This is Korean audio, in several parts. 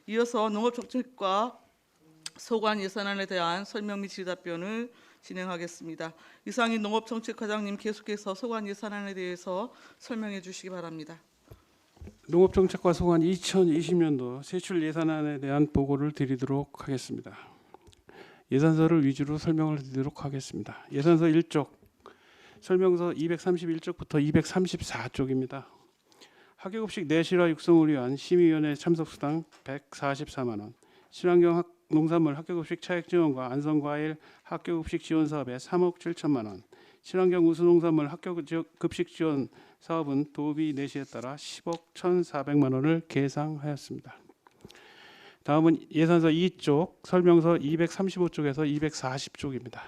이어서 농업정책과 소관 예산안에 대한 설명 및 질의답변을 진행하겠습니다. 이상인 농업정책과장님 계속해서 소관 예산안에 대해서 설명해 주시기 바랍니다. 농업정책과 소관 2020년도 세출 예산안에 대한 보고를 드리도록 하겠습니다. 예산서를 위주로 설명을 드리도록 하겠습니다. 예산서 1쪽, 설명서 231쪽부터 234쪽입니다. 학교급식 내실화 육성을 위한 심의위원회 참석수당 144만 원, 친환경 농산물 학교급식 차액 지원과 안성과일 학교급식 지원 사업에 3억 7천만 원, 친환경 우수농산물 학교급식 지원 사업은 도비 내시에 따라 10억 1,400만 원을 계상하였습니다. 다음은 예산서 2쪽, 설명서 235쪽에서 240쪽입니다.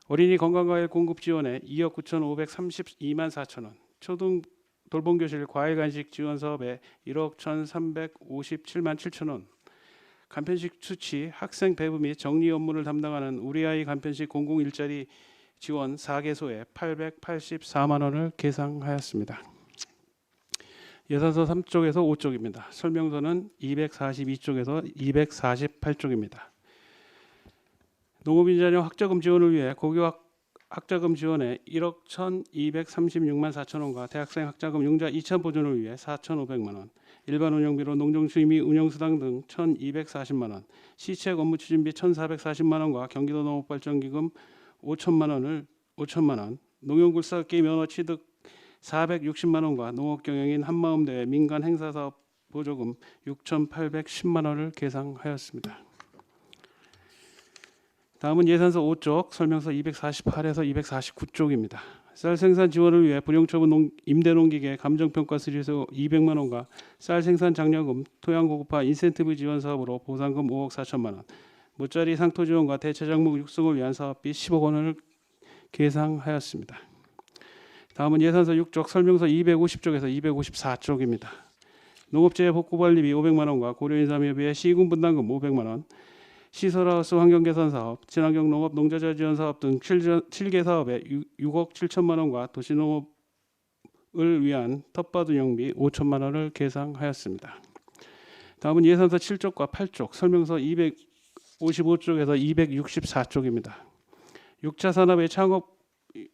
어린이 건강과일 공급 지원에 2억 9,532만 4천 원, 초등 돌봄교실 과일간식 지원 사업에 1억 1,357만 7천 원, 간편식 수치, 학생 배부 및 정리 업무를 담당하는 우리 아이 간편식 공공 일자리 지원 4개소에 884만 원을 계상하였습니다. 예산서 3쪽에서 5쪽입니다. 설명서는 242쪽에서 248쪽입니다. 농업인자녀 학자금 지원을 위해 고교학 학자금 지원에 1억 1,236만 4천 원과 대학생 학자금 융자 2차 보존을 위해 4,500만 원, 일반 운영비로 농정수임이 운영수당 등 1,240만 원, 시책 업무 추진비 1,440만 원과 경기도 농업발전기금 5천만 원, 농용굴삭기 면허 취득 460만 원과 농업경영인 한마음대회 민간 행사사업 보조금 6,810만 원을 계상하였습니다. 다음은 예산서 5쪽, 설명서 248에서 249쪽입니다. 쌀 생산 지원을 위해 불용처분 임대농기계 감정평가 수리소 200만 원과 쌀 생산 장려금 토양 고급화 인센티브 지원 사업으로 보상금 5억 4천만 원, 모짜리 상토 지원과 대체작물 육성을 위한 사업비 10억 원을 계상하였습니다. 다음은 예산서 6쪽, 설명서 250쪽에서 254쪽입니다. 농업재해 복구관리비 500만 원과 고려인삼협의회 시군 분담금 500만 원, 시설하우스 환경개선 사업, 친환경 농업 농자재 지원 사업 등 7개 사업에 6억 7천만 원과 도시농업을 위한 텃밭 운영비 5천만 원을 계상하였습니다. 다음은 예산서 7쪽과 8쪽, 설명서 255쪽에서 264쪽입니다. 6차 산업의 창업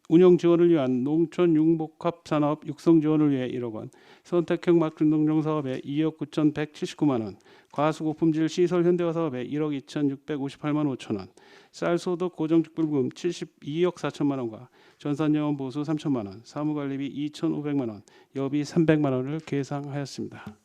운영 지원을 위한 농촌 융복합 산업 육성 지원을 위해 1억 원, 선택형 막중농정 사업에 2억 9,179만 원, 과수고품질 시설 현대화 사업에 1억 2,658만 5천 원, 쌀소득 고정직불금 72억 4천만 원과 전산여원 보수 3천만 원, 사무관리비 2,500만 원, 여비 300만 원을 계상하였습니다.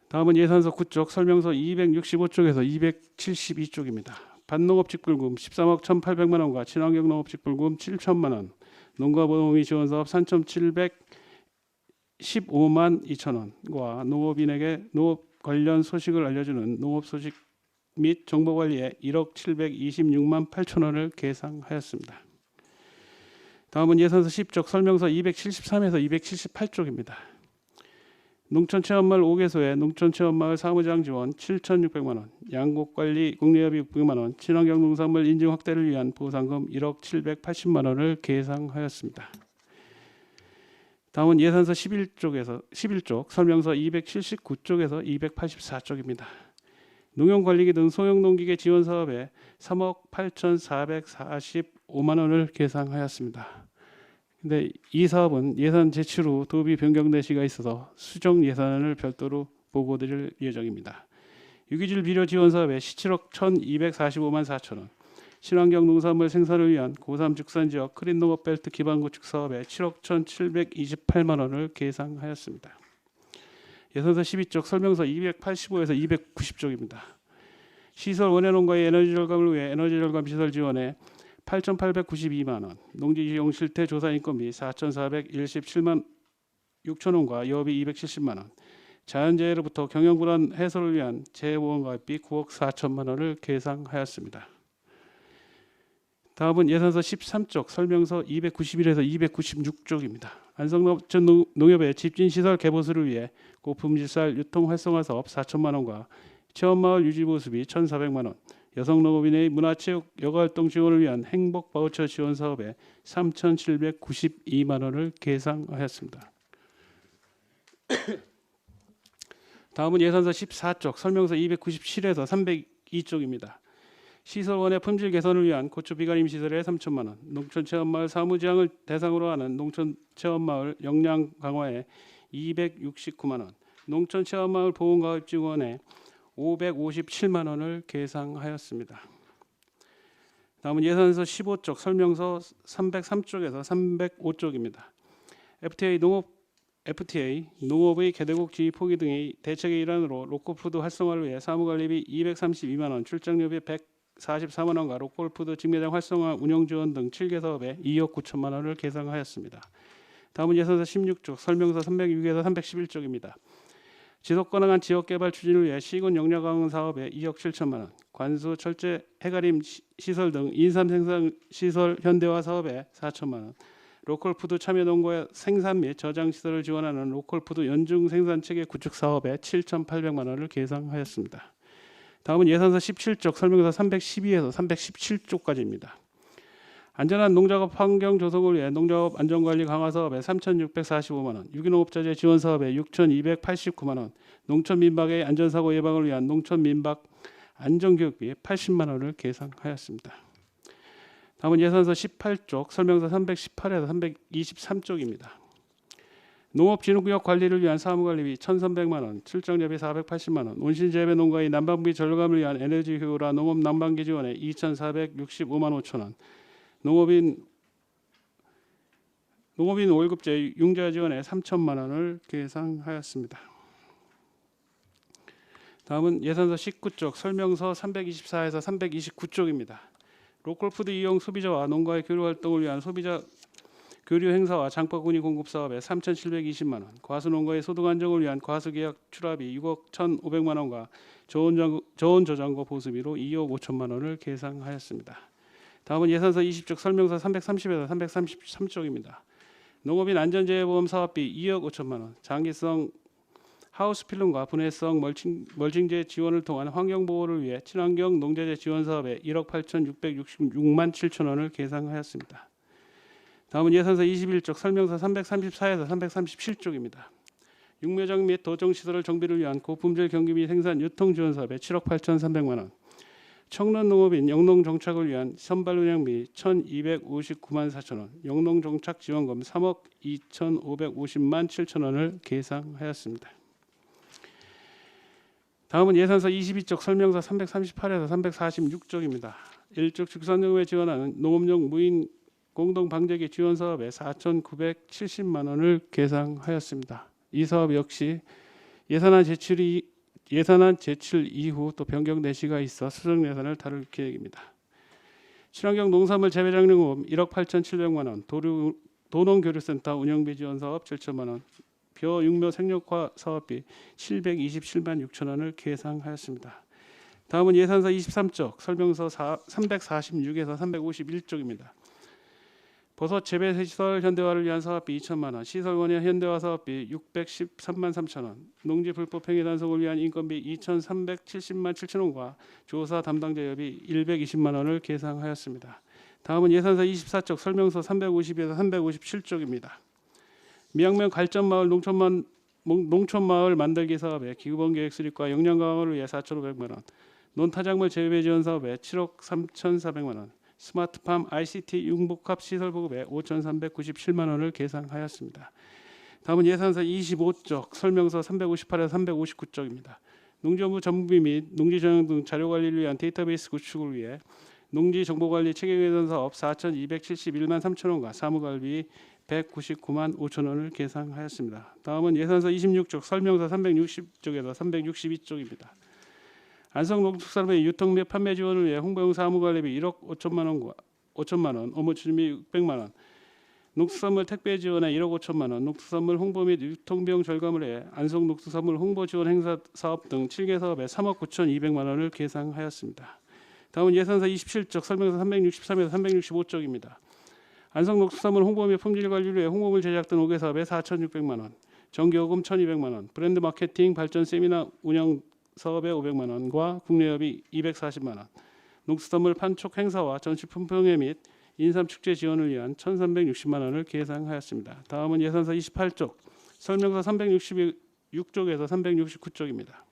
다음은 예산서 9쪽, 설명서 265쪽에서 272쪽입니다. 반농업직불금 13억 1,800만 원과 친환경 농업직불금 7천만 원, 농가보험이 지원사업 3,715만 2천 원과 농업인에게 농업 관련 소식을 알려주는 농업소식 및 정보관리에 1억 726만 8천 원을 계상하였습니다. 다음은 예산서 10쪽, 설명서 273에서 278쪽입니다. 농촌체험마을 5개소에 농촌체험마을 사무장 지원 7,600만 원, 양곡관리 국내협의 600만 원, 친환경 농산물 인증 확대를 위한 보상금 1억 780만 원을 계상하였습니다. 다음은 예산서 11쪽, 설명서 279쪽에서 284쪽입니다. 농용관리기 등 소형농기계 지원 사업에 3억 8,445만 원을 계상하였습니다. 근데 이 사업은 예산 제출 후 도비 변경 내시가 있어서 수정 예산을 별도로 보고드릴 예정입니다. 유기질 비료 지원 사업에 17억 1,245만 4천 원, 친환경 농산물 생산을 위한 고3 축산지역 크린농업벨트 기반구축 사업에 7억 1,728만 원을 계상하였습니다. 예산서 12쪽, 설명서 285에서 290쪽입니다. 시설 원예농가의 에너지 절감을 위해 에너지 절감 시설 지원에 8,892만 원, 농지이용 실태 조사 인건비 4,417만 6천 원과 여비 270만 원, 자연재해로부터 경영불안 해소를 위한 재해보험가입비 9억 4천만 원을 계상하였습니다. 다음은 예산서 13쪽, 설명서 291에서 296쪽입니다. 안성농촌 농협의 집진시설 개보수를 위해 고품질 쌀 유통 활성화 사업 4천만 원과 체험마을 유지보수비 1,400만 원, 여성농업인의 문화체육 여가활동 지원을 위한 행복 바우처 지원 사업에 3,792만 원을 계상하였습니다. 다음은 예산서 14쪽 설명서 297에서 302쪽입니다. 시설원의 품질 개선을 위한 고초 비가림 시설에 3천만 원, 농촌체험마을 사무지향을 대상으로 하는 농촌체험마을 역량 강화에 269만 원, 농촌체험마을 보온가입 지원에 557만 원을 계상하였습니다. 다음은 예산서 15쪽 설명서 303쪽에서 305쪽입니다. FTA 농업의 개대국 지위 포기 등의 대책의 일환으로 로컬푸드 활성화를 위해 사무관리비 232만 원, 출장료비 144만 원과 로컬푸드 직매장 활성화 운영 지원 등 7개 사업에 2억 9천만 원을 계상하였습니다. 다음은 예산서 16쪽 설명서 306에서 311쪽입니다. 지속 가능한 지역 개발 추진을 위해 시군 역량 강화 사업에 2억 7천만 원, 관수 철제 해가림 시설 등 인삼 생산 시설 현대화 사업에 4천만 원, 로컬푸드 참여 농가의 생산 및 저장 시설을 지원하는 로컬푸드 연중 생산 체계 구축 사업에 7,800만 원을 계상하였습니다. 다음은 예산서 17쪽 설명서 312에서 317쪽까지입니다. 안전한 농작업 환경 조성을 위해 농작업 안전관리 강화 사업에 3,645만 원, 유기농업자재 지원 사업에 6,289만 원, 농촌 민박의 안전사고 예방을 위한 농촌 민박 안전교육비 80만 원을 계상하였습니다. 다음은 예산서 18쪽 설명서 318에서 323쪽입니다. 농업진흥구역 관리를 위한 사무관리비 1,300만 원, 출장료비 480만 원, 온실재배 농가의 난방비 절감을 위한 에너지 효율화 농업 난방기 지원에 2,465만 5천 원, 농업인 월급제 융자 지원에 3천만 원을 계상하였습니다. 다음은 예산서 19쪽 설명서 324에서 329쪽입니다. 로컬푸드 이용 소비자와 농가의 교류 활동을 위한 소비자 교류 행사와 장바구니 공급 사업에 3,720만 원, 과수 농가의 소득 안정을 위한 과수 계약 출하비 6억 1,500만 원과 저온 저장고 보수비로 2억 5천만 원을 계상하였습니다. 다음은 예산서 20쪽 설명서 330에서 333쪽입니다. 농업인 안전재해보험 사업비 2억 5천만 원, 장기성 하우스 필름과 분해성 멀칭제 지원을 통한 환경보호를 위해 친환경 농자재 지원 사업에 1억 8,666만 7천 원을 계상하였습니다. 다음은 예산서 21쪽 설명서 334에서 337쪽입니다. 육묘장 및 도정시설 정비를 위한 고품질 경기 및 생산 유통 지원 사업에 7억 8,300만 원, 청년 농업인 영농 정착을 위한 선발 운영비 1,259만 4천 원, 영농 정착 지원금 3억 2,550만 7천 원을 계상하였습니다. 다음은 예산서 22쪽 설명서 338에서 346쪽입니다. 1쪽 축산농업에 지원하는 농업용 무인 공동 방제기 지원 사업에 4,970만 원을 계상하였습니다. 이 사업 역시 예산안 제출 이후 또 변경 내시가 있어 수정 예산을 다룰 계획입니다. 친환경 농산물 재배장농업 1억 8,700만 원, 도농교류센터 운영비 지원 사업 7천만 원, 벼육묘 생력화 사업비 727만 6천 원을 계상하였습니다. 다음은 예산서 23쪽 설명서 346에서 351쪽입니다. 버섯 재배시설 현대화를 위한 사업비 2천만 원, 시설원의 현대화 사업비 613만 3천 원, 농지 불법 행위 단속을 위한 인건비 2,370만 7천 원과 조사 담당자 여비 120만 원을 계상하였습니다. 다음은 예산서 24쪽 설명서 350에서 357쪽입니다. 미양면 갈전마을 농촌마을 만들기 사업에 기후번 계획 수립과 역량 강화를 위해 4,500만 원, 논타작물 재배 지원 사업에 7억 3,400만 원, 스마트팜 ICT 융복합 시설 보급에 5,397만 원을 계상하였습니다. 다음은 예산서 25쪽 설명서 358에서 359쪽입니다. 농지정부 전문비 및 농지정형 등 자료관리를 위한 데이터베이스 구축을 위해 농지정보관리 체계개선 사업 4,271만 3천 원과 사무관리 199만 5천 원을 계상하였습니다. 다음은 예산서 26쪽 설명서 360쪽에서 362쪽입니다. 안성농축산물의 유통 및 판매 지원을 위해 홍보용 사무관리비 1억 5천만 원, 업무추진비 600만 원, 농수산물 택배 지원에 1억 5천만 원, 농수산물 홍보 및 유통비용 절감을 위해 안성농수산물 홍보 지원 행사 사업 등 7개 사업에 3억 9,200만 원을 계상하였습니다. 다음은 예산서 27쪽 설명서 363에서 365쪽입니다. 안성농수산물 홍보 및 품질 관리를 위해 홍보물 제작 등 5개 사업에 4,600만 원, 정기요금 1,200만 원, 브랜드 마케팅 발전 세미나 운영 사업에 500만 원과 국내협의 240만 원, 농수산물 판촉 행사와 전시품 평회 및 인삼 축제 지원을 위한 1,360만 원을 계상하였습니다. 다음은 예산서 28쪽 설명서 366쪽에서 369쪽입니다.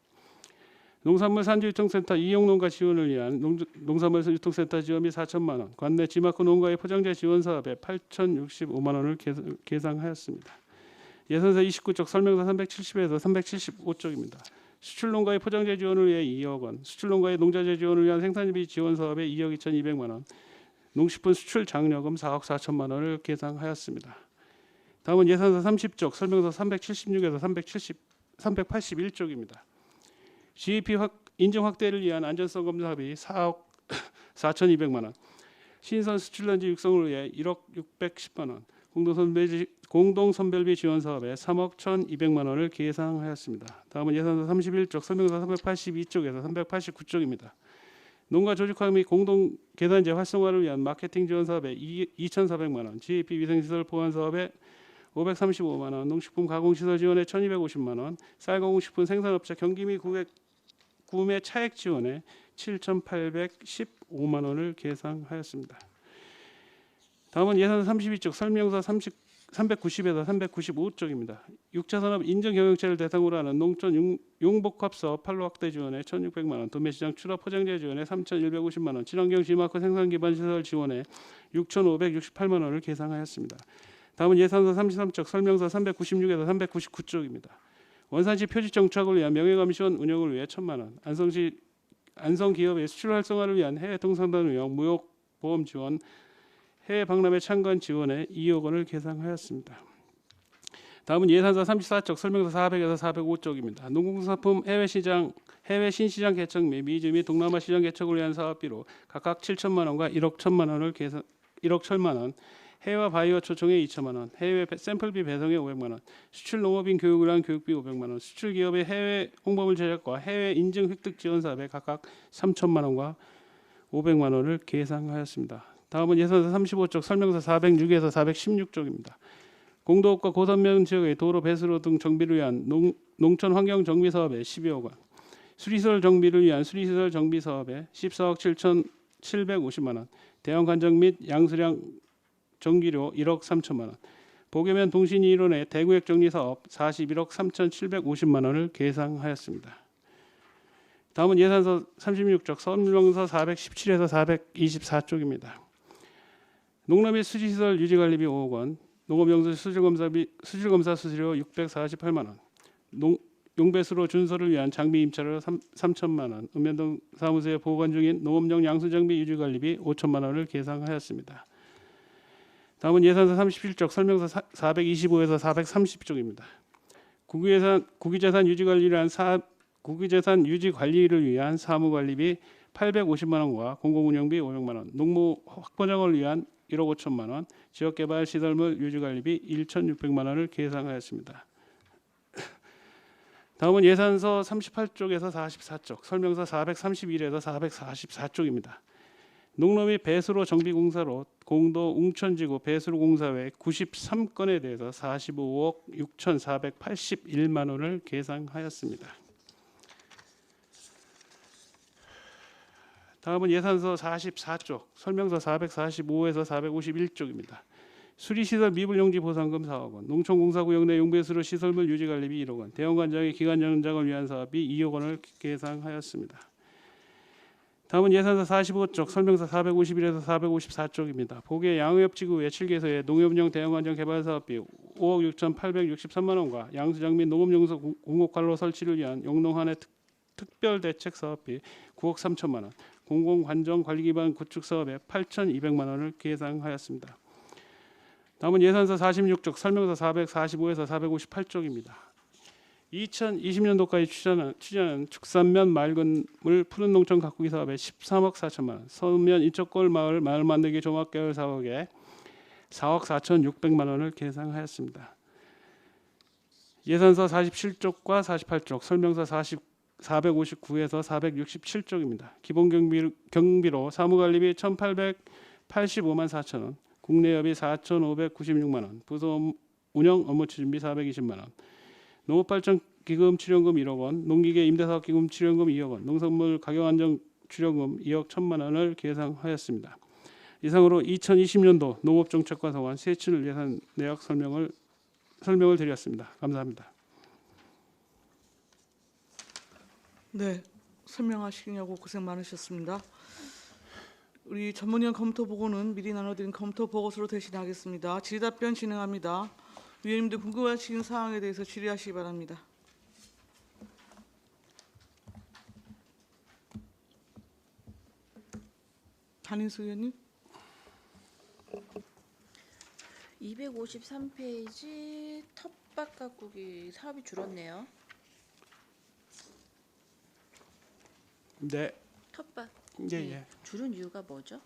농산물 산지유통센터 이용농가 지원을 위한 농산물 유통센터 지원비 4천만 원, 관내 지마크 농가의 포장재 지원 사업에 8,065만 원을 계상하였습니다. 예산서 29쪽 설명서 370에서 375쪽입니다. 수출농가의 포장재 지원을 위해 2억 원, 수출농가의 농자재 지원을 위한 생산비 지원 사업에 2억 2,200만 원, 농식품 수출 장려금 4억 4천만 원을 계상하였습니다. 다음은 예산서 30쪽 설명서 376에서 381쪽입니다. GAP 인증 확대를 위한 안전성 검사비 4억 4,200만 원, 신선 수출단지 육성을 위해 1억 610만 원, 공동선별비 지원 사업에 3억 1,200만 원을 계상하였습니다. 다음은 예산서 31쪽 설명서 382쪽에서 389쪽입니다. 농가 조직화 및 공동 계산제 활성화를 위한 마케팅 지원 사업에 2,400만 원, GAP 위생시설 보안 사업에 535만 원, 농식품 가공시설 지원에 1,250만 원, 쌀가공식품 생산업체 경기 및 구매 차액 지원에 7,815만 원을 계상하였습니다. 다음은 예산 32쪽 설명서 390에서 395쪽입니다. 6차 산업 인증 경영체를 대상으로 하는 농촌 용복합 사업 판로 확대 지원에 1,600만 원, 도매시장 출하 포장재 지원에 3,150만 원, 친환경 지마크 생산 기반 시설 지원에 6,568만 원을 계상하였습니다. 다음은 예산서 33쪽 설명서 396에서 399쪽입니다. 원산시 표지 정착을 위한 명예감 시원 운영을 위해 1,000만 원, 안성 기업의 수출 활성화를 위한 해외 통상단 운영 무역 보험 지원, 해외 박람회 참관 지원에 2억 원을 계상하였습니다. 다음은 예산서 34쪽 설명서 400에서 405쪽입니다. 농공산품 해외 신시장 개척 및 미주 및 동남아 시장 개척을 위한 사업비로 각각 7천만 원과 1억 1천만 원을 1억 1천만 원, 해외 바이오 초청에 2천만 원, 해외 샘플비 배송에 500만 원, 수출 농업인 교육을 위한 교육비 500만 원, 수출 기업의 해외 홍보물 제작과 해외 인증 획득 지원 사업에 각각 3천만 원과 500만 원을 계상하였습니다. 다음은 예산서 35쪽 설명서 406에서 416쪽입니다. 공도읍과 고산면 지역의 도로 배수로 등 정비를 위한 농촌 환경 정비 사업에 12억 원, 수리시설 정비를 위한 수리시설 정비 사업에 14억 7,750만 원, 대형 관정 및 양수량 정기료 1억 3천만 원, 보계면 동신이 일원의 대구역 정리 사업 41억 3,750만 원을 계상하였습니다. 다음은 예산서 36쪽 설명서 417에서 424쪽입니다. 농업 및 수지시설 유지관리비 5억 원, 농업용수 수질검사 수수료 648만 원, 용배수로 준서를 위한 장비 임차료 3천만 원, 읍면동 사무소에 보관 중인 농업용 양수장비 유지관리비 5천만 원을 계상하였습니다. 다음은 예산서 37쪽 설명서 425에서 430쪽입니다. 국유재산 유지관리를 위한 사무관리비 850만 원과 공공운영비 500만 원, 농무 확보장을 위한 1억 5천만 원, 지역개발 시설물 유지관리비 1,600만 원을 계상하였습니다. 다음은 예산서 38쪽에서 44쪽, 설명서 431에서 444쪽입니다. 농로 및 배수로 정비공사로 공도 웅천지구 배수로공사외 93건에 대해서 45억 6,481만 원을 계상하였습니다. 다음은 예산서 44쪽, 설명서 445에서 451쪽입니다. 수리시설 미불용지 보상금 4억 원, 농촌공사구역 내 용배수로 시설물 유지관리비 1억 원, 대형관장의 기간연장을 위한 사업비 2억 원을 계상하였습니다. 다음은 예산서 45쪽, 설명서 451에서 454쪽입니다. 보계 양업지구 예칠개소의 농협용 대형관장 개발 사업비 5억 6,863만 원과 양수장 및 농업용소 공업관로 설치를 위한 영농한해 특별대책 사업비 9억 3천만 원, 공공관정 관리기반 구축 사업에 8,200만 원을 계상하였습니다. 다음은 예산서 46쪽, 설명서 445에서 458쪽입니다. 2020년도까지 추진하는 축산면 맑은물 푸른 농촌 가꾸기 사업에 13억 4천만 원, 서면 인적골 마을 만들기 종합개발 사업에 4억 4,600만 원을 계상하였습니다. 예산서 47쪽과 48쪽, 설명서 459에서 467쪽입니다. 기본 경비로 사무관리비 1,885만 4천 원, 국내여비 4,596만 원, 부서 운영 업무 추진비 420만 원, 농업발전기금 출연금 1억 원, 농기계 임대사업기금 출연금 2억 원, 농산물 가격안정 출연금 2억 1천만 원을 계상하였습니다. 이상으로 2020년도 농업정책과 상관 세출 예산 내역 설명을 드렸습니다. 감사합니다. 네, 설명하시느냐고 고생 많으셨습니다. 우리 전문위원 검토 보고는 미리 나눠드린 검토 보고서로 대신하겠습니다. 질의답변 진행합니다. 위원님들 궁금하신 사항에 대해서 질의하시기 바랍니다. 한인수 의원님. 253페이지 텃밭 가꾸기 사업이 줄었네요. 네, 텃밭. 예. 줄은 이유가 뭐죠?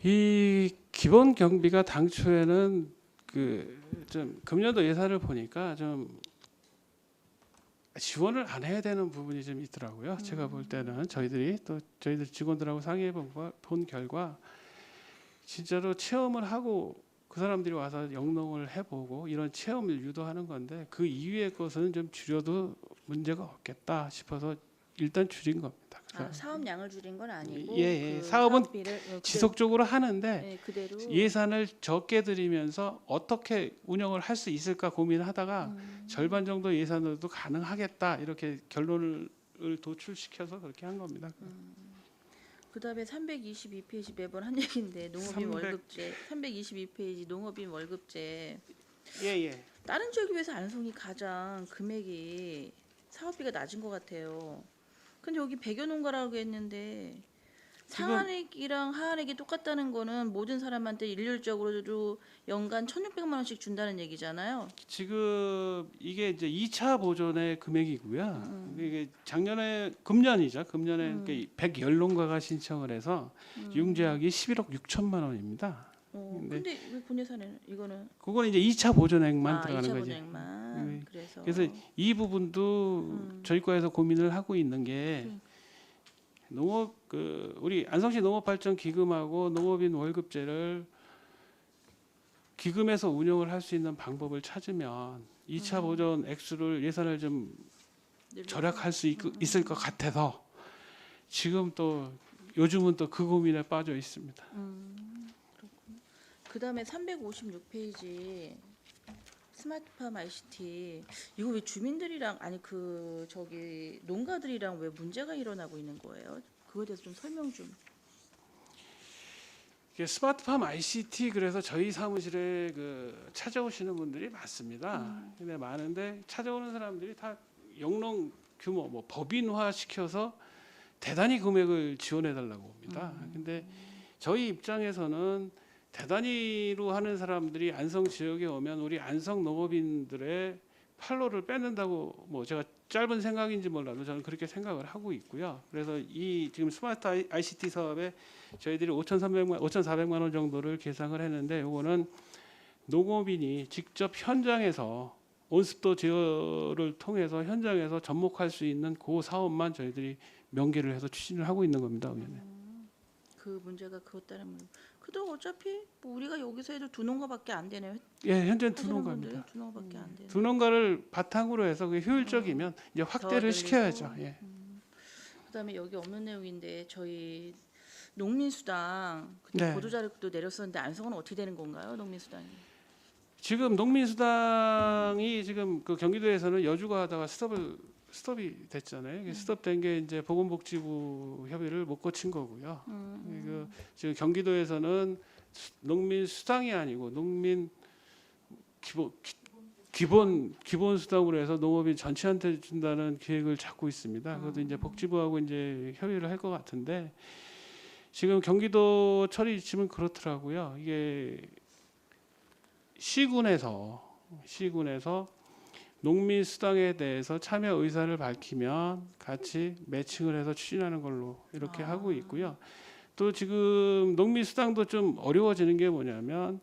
이 기본 경비가 당초에는 그 좀 금년도 예산을 보니까 좀 지원을 안 해야 되는 부분이 좀 있더라고요. 제가 볼 때는 저희들 직원들하고 상의해 본 결과 진짜로 체험을 하고 그 사람들이 와서 영농을 해보고 이런 체험을 유도하는 건데 그 이후의 것은 좀 줄여도 문제가 없겠다 싶어서 일단 줄인 겁니다. 사업량을 줄인 건 아니고 예. 그 사업은 사업비를 지속적으로 하는데 네, 그대로 예산을 적게 들이면서 어떻게 운영을 할 수 있을까 고민하다가 절반 정도 예산으로도 가능하겠다 이렇게 결론을 도출시켜서 그렇게 한 겁니다. 그다음에 322페이지 매번 한 얘기인데 농업인 300. 월급제 322페이지 농업인 월급제 예. 다른 지역에 비해서 안성이 가장 금액이 사업비가 낮은 것 같아요. 근데 여기 백여 농가라고 했는데 상한액이랑 하한액이 똑같다는 거는 모든 사람한테 일률적으로 연간 1,600만 원씩 준다는 얘기잖아요. 지금 이게 이제 2차 보존의 금액이고요. 이게 금년이죠. 금년에 110농가가 신청을 해서 융자액이 11억 6천만 원입니다. 근데 왜 본예산에는 이거는 그건 이제 2차 보존액만 들어가는 2차 거지. 보전액만 네. 그래서 그래서 이 부분도 저희 과에서 고민을 하고 있는 게 농업 우리 안성시 농업발전기금하고 농업인 월급제를 기금에서 운영을 할 수 있는 방법을 찾으면 2차 보존 액수를 예산을 좀 절약할 수 있을 것 같아서 지금 또 요즘은 또 그 고민에 빠져 있습니다. 그다음에 356페이지 스마트팜 ICT 이거 왜 주민들이랑 아니 그 저기 농가들이랑 왜 문제가 일어나고 있는 거예요? 그거에 대해서 좀 설명 좀. 이게 스마트팜 ICT 그래서 저희 사무실에 찾아오시는 분들이 많습니다. 근데 많은데 찾아오는 사람들이 다 영농 규모 뭐 법인화 시켜서 대단히 금액을 지원해 달라고 봅니다. 근데 저희 입장에서는 대단위로 하는 사람들이 안성 지역에 오면 우리 안성 농업인들의 팔로를 뺏는다고 뭐 제가 짧은 생각인지 몰라도 저는 그렇게 생각을 하고 있고요. 그래서 이 지금 스마트 ICT 사업에 저희들이 5,400만 원 정도를 계상을 했는데 이거는 농업인이 직접 현장에서 온습도 제어를 통해서 현장에서 접목할 수 있는 그 사업만 저희들이 명기를 해서 추진을 하고 있는 겁니다. 그 문제가 그것 때문에. 그래도 어차피 뭐 우리가 여기서 해도 두 농가밖에 안 되네요. 예, 현재 두 하시는 농가입니다. 분들이 두 농가밖에 안 되네. 두 농가를 바탕으로 해서 그게 효율적이면 이제 확대를 늘리고. 시켜야죠. 예. 그다음에 여기 없는 내용인데 저희 농민수당 그때 네. 보도자료도 내렸었는데 안성은 어떻게 되는 건가요, 농민수당이? 지금 농민수당이 지금 그 경기도에서는 여주가 하다가 스톱이 됐잖아요. 이게 스톱된 게 이제 보건복지부 협의를 못 거친 거고요. 지금 경기도에서는 농민수당이 아니고 농민 기본 수당으로 해서 농업인 전체한테 준다는 계획을 잡고 있습니다. 그것도 이제 복지부하고 이제 협의를 할 것 같은데 지금 경기도 처리 지침은 그렇더라고요. 이게 시군에서 농민 수당에 대해서 참여 의사를 밝히면 같이 매칭을 해서 추진하는 걸로 이렇게 하고 있고요. 또 지금 농민 수당도 좀 어려워지는 게 뭐냐면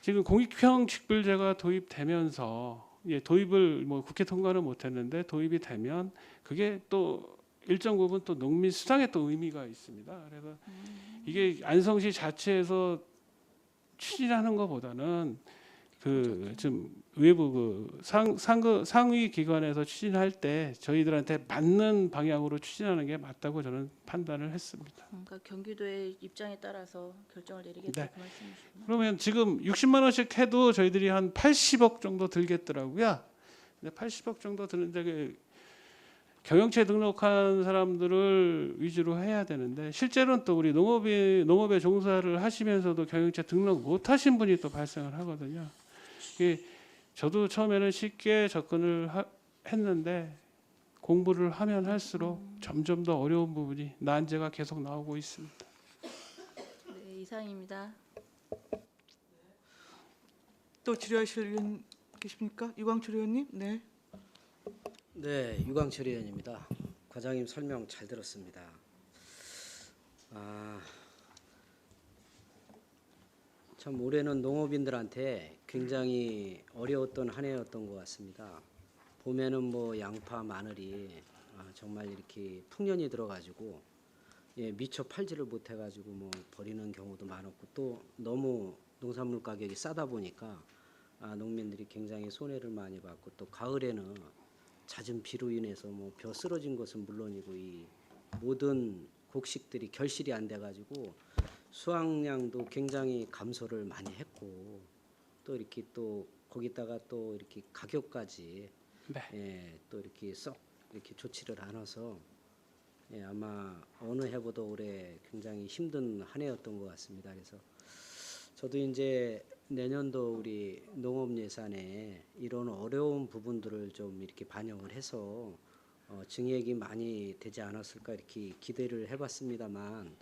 지금 공익형 직불제가 도입되면서 도입을 뭐 국회 통과는 못했는데 도입이 되면 그게 또 일정 부분 또 농민 수당에 또 의미가 있습니다. 그래서 이게 안성시 자체에서 추진하는 것보다는 좀 외부 상위 기관에서 추진할 때 저희들한테 맞는 방향으로 추진하는 게 맞다고 저는 판단을 했습니다. 그러니까 경기도의 입장에 따라서 결정을 내리겠다 네. 그 말씀이시구나. 그러면 지금 60만 원씩 해도 저희들이 한 80억 정도 들겠더라고요. 근데 80억 정도 드는데 경영체 등록한 사람들을 위주로 해야 되는데 실제로는 또 우리 농업에 종사를 하시면서도 경영체 등록 못 하신 분이 또 발생을 하거든요. 이게 저도 처음에는 쉽게 접근을 했는데 공부를 하면 할수록 점점 더 어려운 부분이 난제가 계속 나오고 있습니다. 네, 이상입니다. 또 질의하실 의원 계십니까? 유광철 의원님. 네. 네, 유광철 의원입니다. 과장님 설명 잘 들었습니다. 참 올해는 농업인들한테 굉장히 어려웠던 한 해였던 것 같습니다. 봄에는 뭐 양파, 마늘이 정말 이렇게 풍년이 들어가지고 미처 팔지를 못해가지고 뭐 버리는 경우도 많았고 또 너무 농산물 가격이 싸다 보니까 농민들이 굉장히 손해를 많이 받고 또 가을에는 잦은 비로 인해서 뭐 벼 쓰러진 것은 물론이고 이 모든 곡식들이 결실이 안 돼가지고 수확량도 굉장히 감소를 많이 했고 또 이렇게 또 거기다가 또 이렇게 가격까지 또 이렇게 썩 이렇게 좋지를 않아서 아마 어느 해보다 올해 굉장히 힘든 한 해였던 것 같습니다. 그래서 저도 이제 내년도 우리 농업 예산에 이런 어려운 부분들을 좀 이렇게 반영을 해서 증액이 많이 되지 않았을까 이렇게 기대를 해봤습니다만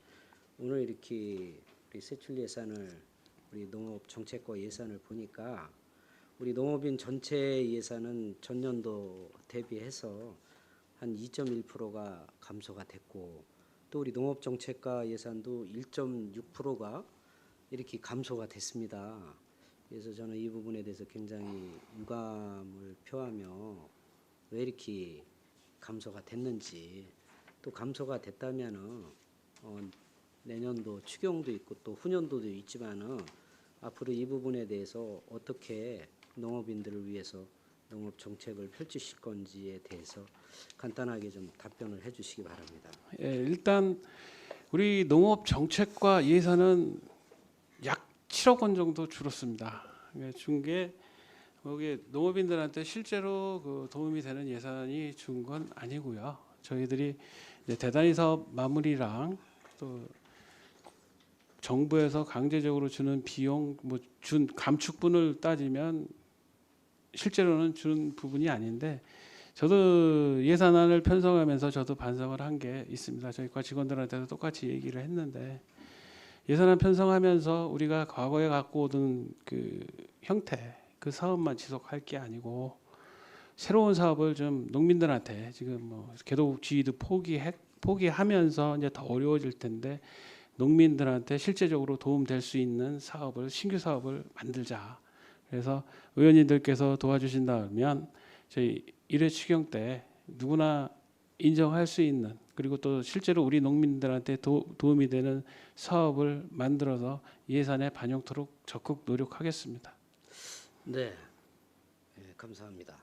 오늘 이렇게 우리 세출 예산을 우리 농업 정책과 예산을 보니까 우리 농업인 전체 예산은 전년도 대비해서 한 2.1%가 감소가 됐고 또 우리 농업 정책과 예산도 1.6%가 이렇게 감소가 됐습니다. 그래서 저는 이 부분에 대해서 굉장히 유감을 표하며 왜 이렇게 감소가 됐는지 또 감소가 됐다면은 내년도 추경도 있고 또 후년도도 있지만은 앞으로 이 부분에 대해서 어떻게 농업인들을 위해서 농업 정책을 펼치실 건지에 대해서 간단하게 좀 답변을 해주시기 바랍니다. 일단 우리 농업 정책과 예산은 약 7억 원 정도 줄었습니다. 준게 여기 농업인들한테 실제로 그 도움이 되는 예산이 준 건 아니고요. 저희들이 이제 대단위 사업 마무리랑 또 정부에서 강제적으로 주는 비용 준 감축분을 따지면 실제로는 준 부분이 아닌데 저도 예산안을 편성하면서 저도 반성을 한 게 있습니다. 저희과 직원들한테도 똑같이 얘기를 했는데 예산안 편성하면서 우리가 과거에 갖고 오던 그 형태 그 사업만 지속할 게 아니고 새로운 사업을 좀 농민들한테 지금 뭐 개도국지도 포기하면서 이제 더 어려워질 텐데 농민들한테 실제적으로 도움될 수 있는 사업을 신규 사업을 만들자. 그래서 의원님들께서 도와주신다면 저희 1회 추경 때 누구나 인정할 수 있는 그리고 또 실제로 우리 농민들한테 도움이 되는 사업을 만들어서 예산에 반영토록 적극 노력하겠습니다. 네, 감사합니다.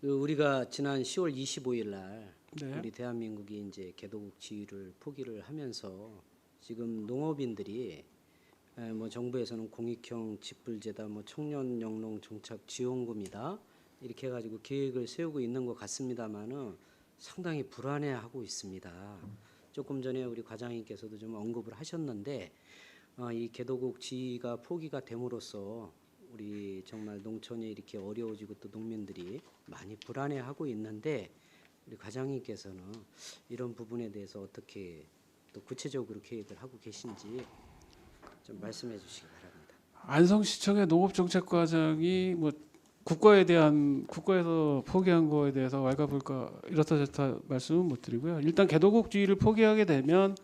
우리가 지난 10월 25일 날 우리 대한민국이 이제 개도국 지위를 포기를 하면서 지금 농업인들이 뭐 정부에서는 공익형 직불제다, 뭐 청년 영농 정착 지원금이다 이렇게 해가지고 계획을 세우고 있는 것 같습니다만은 상당히 불안해하고 있습니다. 조금 전에 우리 과장님께서도 좀 언급을 하셨는데 이 개도국 지위가 포기가 됨으로써 우리 정말 농촌이 이렇게 어려워지고 또 농민들이 많이 불안해하고 있는데 우리 과장님께서는 이런 부분에 대해서 어떻게 또 구체적으로 계획을 하고 계신지 좀 말씀해 주시기 바랍니다. 안성시청의 농업정책과장이 뭐 국가에서 포기한 거에 대해서 왈가불가 이렇다 저렇다 말씀은 못 드리고요. 일단 개도국주의를 포기하게 되면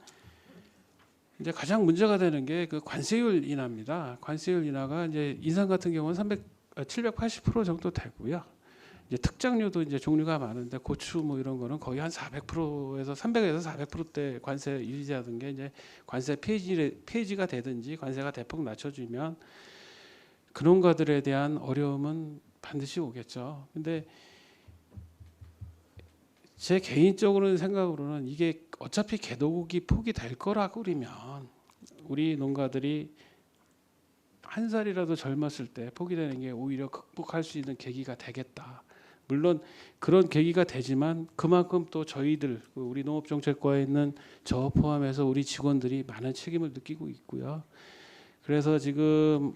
이제 가장 문제가 되는 게 그 관세율 인하입니다. 관세율 인하가 이제 인삼 같은 경우는 780% 정도 되고요. 이제 특장류도 이제 종류가 많은데 고추 뭐 이런 거는 거의 한 400%에서 300에서 400%대 관세 유지하던 게 이제 관세 폐지가 되든지 관세가 대폭 낮춰지면 그농가들에 대한 어려움은 반드시 오겠죠. 근데 제 개인적으로는 생각으로는 이게 어차피 개도국이 포기될 거라고 그러면 우리 농가들이 한 살이라도 젊었을 때 포기되는 게 오히려 극복할 수 있는 계기가 되겠다. 물론 그런 계기가 되지만 그만큼 또 저희들 우리 농업정책과에 있는 저 포함해서 우리 직원들이 많은 책임을 느끼고 있고요. 그래서 지금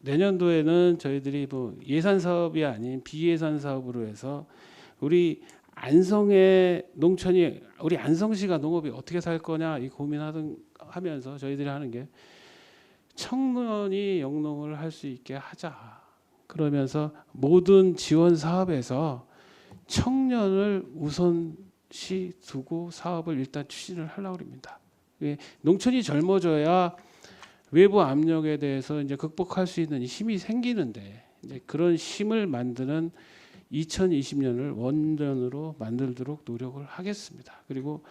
내년도에는 저희들이 뭐 예산 사업이 아닌 비예산 사업으로 해서 우리 안성의 농촌이 우리 안성시가 농업이 어떻게 살 거냐 이 고민하면서 저희들이 하는 게 청년이 영농을 할 수 있게 하자. 그러면서 모든 지원 사업에서 청년을 우선시 두고 사업을 일단 추진을 하려고 합니다. 농촌이 젊어져야 외부 압력에 대해서 이제 극복할 수 있는 힘이 생기는데 이제 그런 힘을 만드는 2020년을 원년으로 만들도록 노력을 하겠습니다. 그리고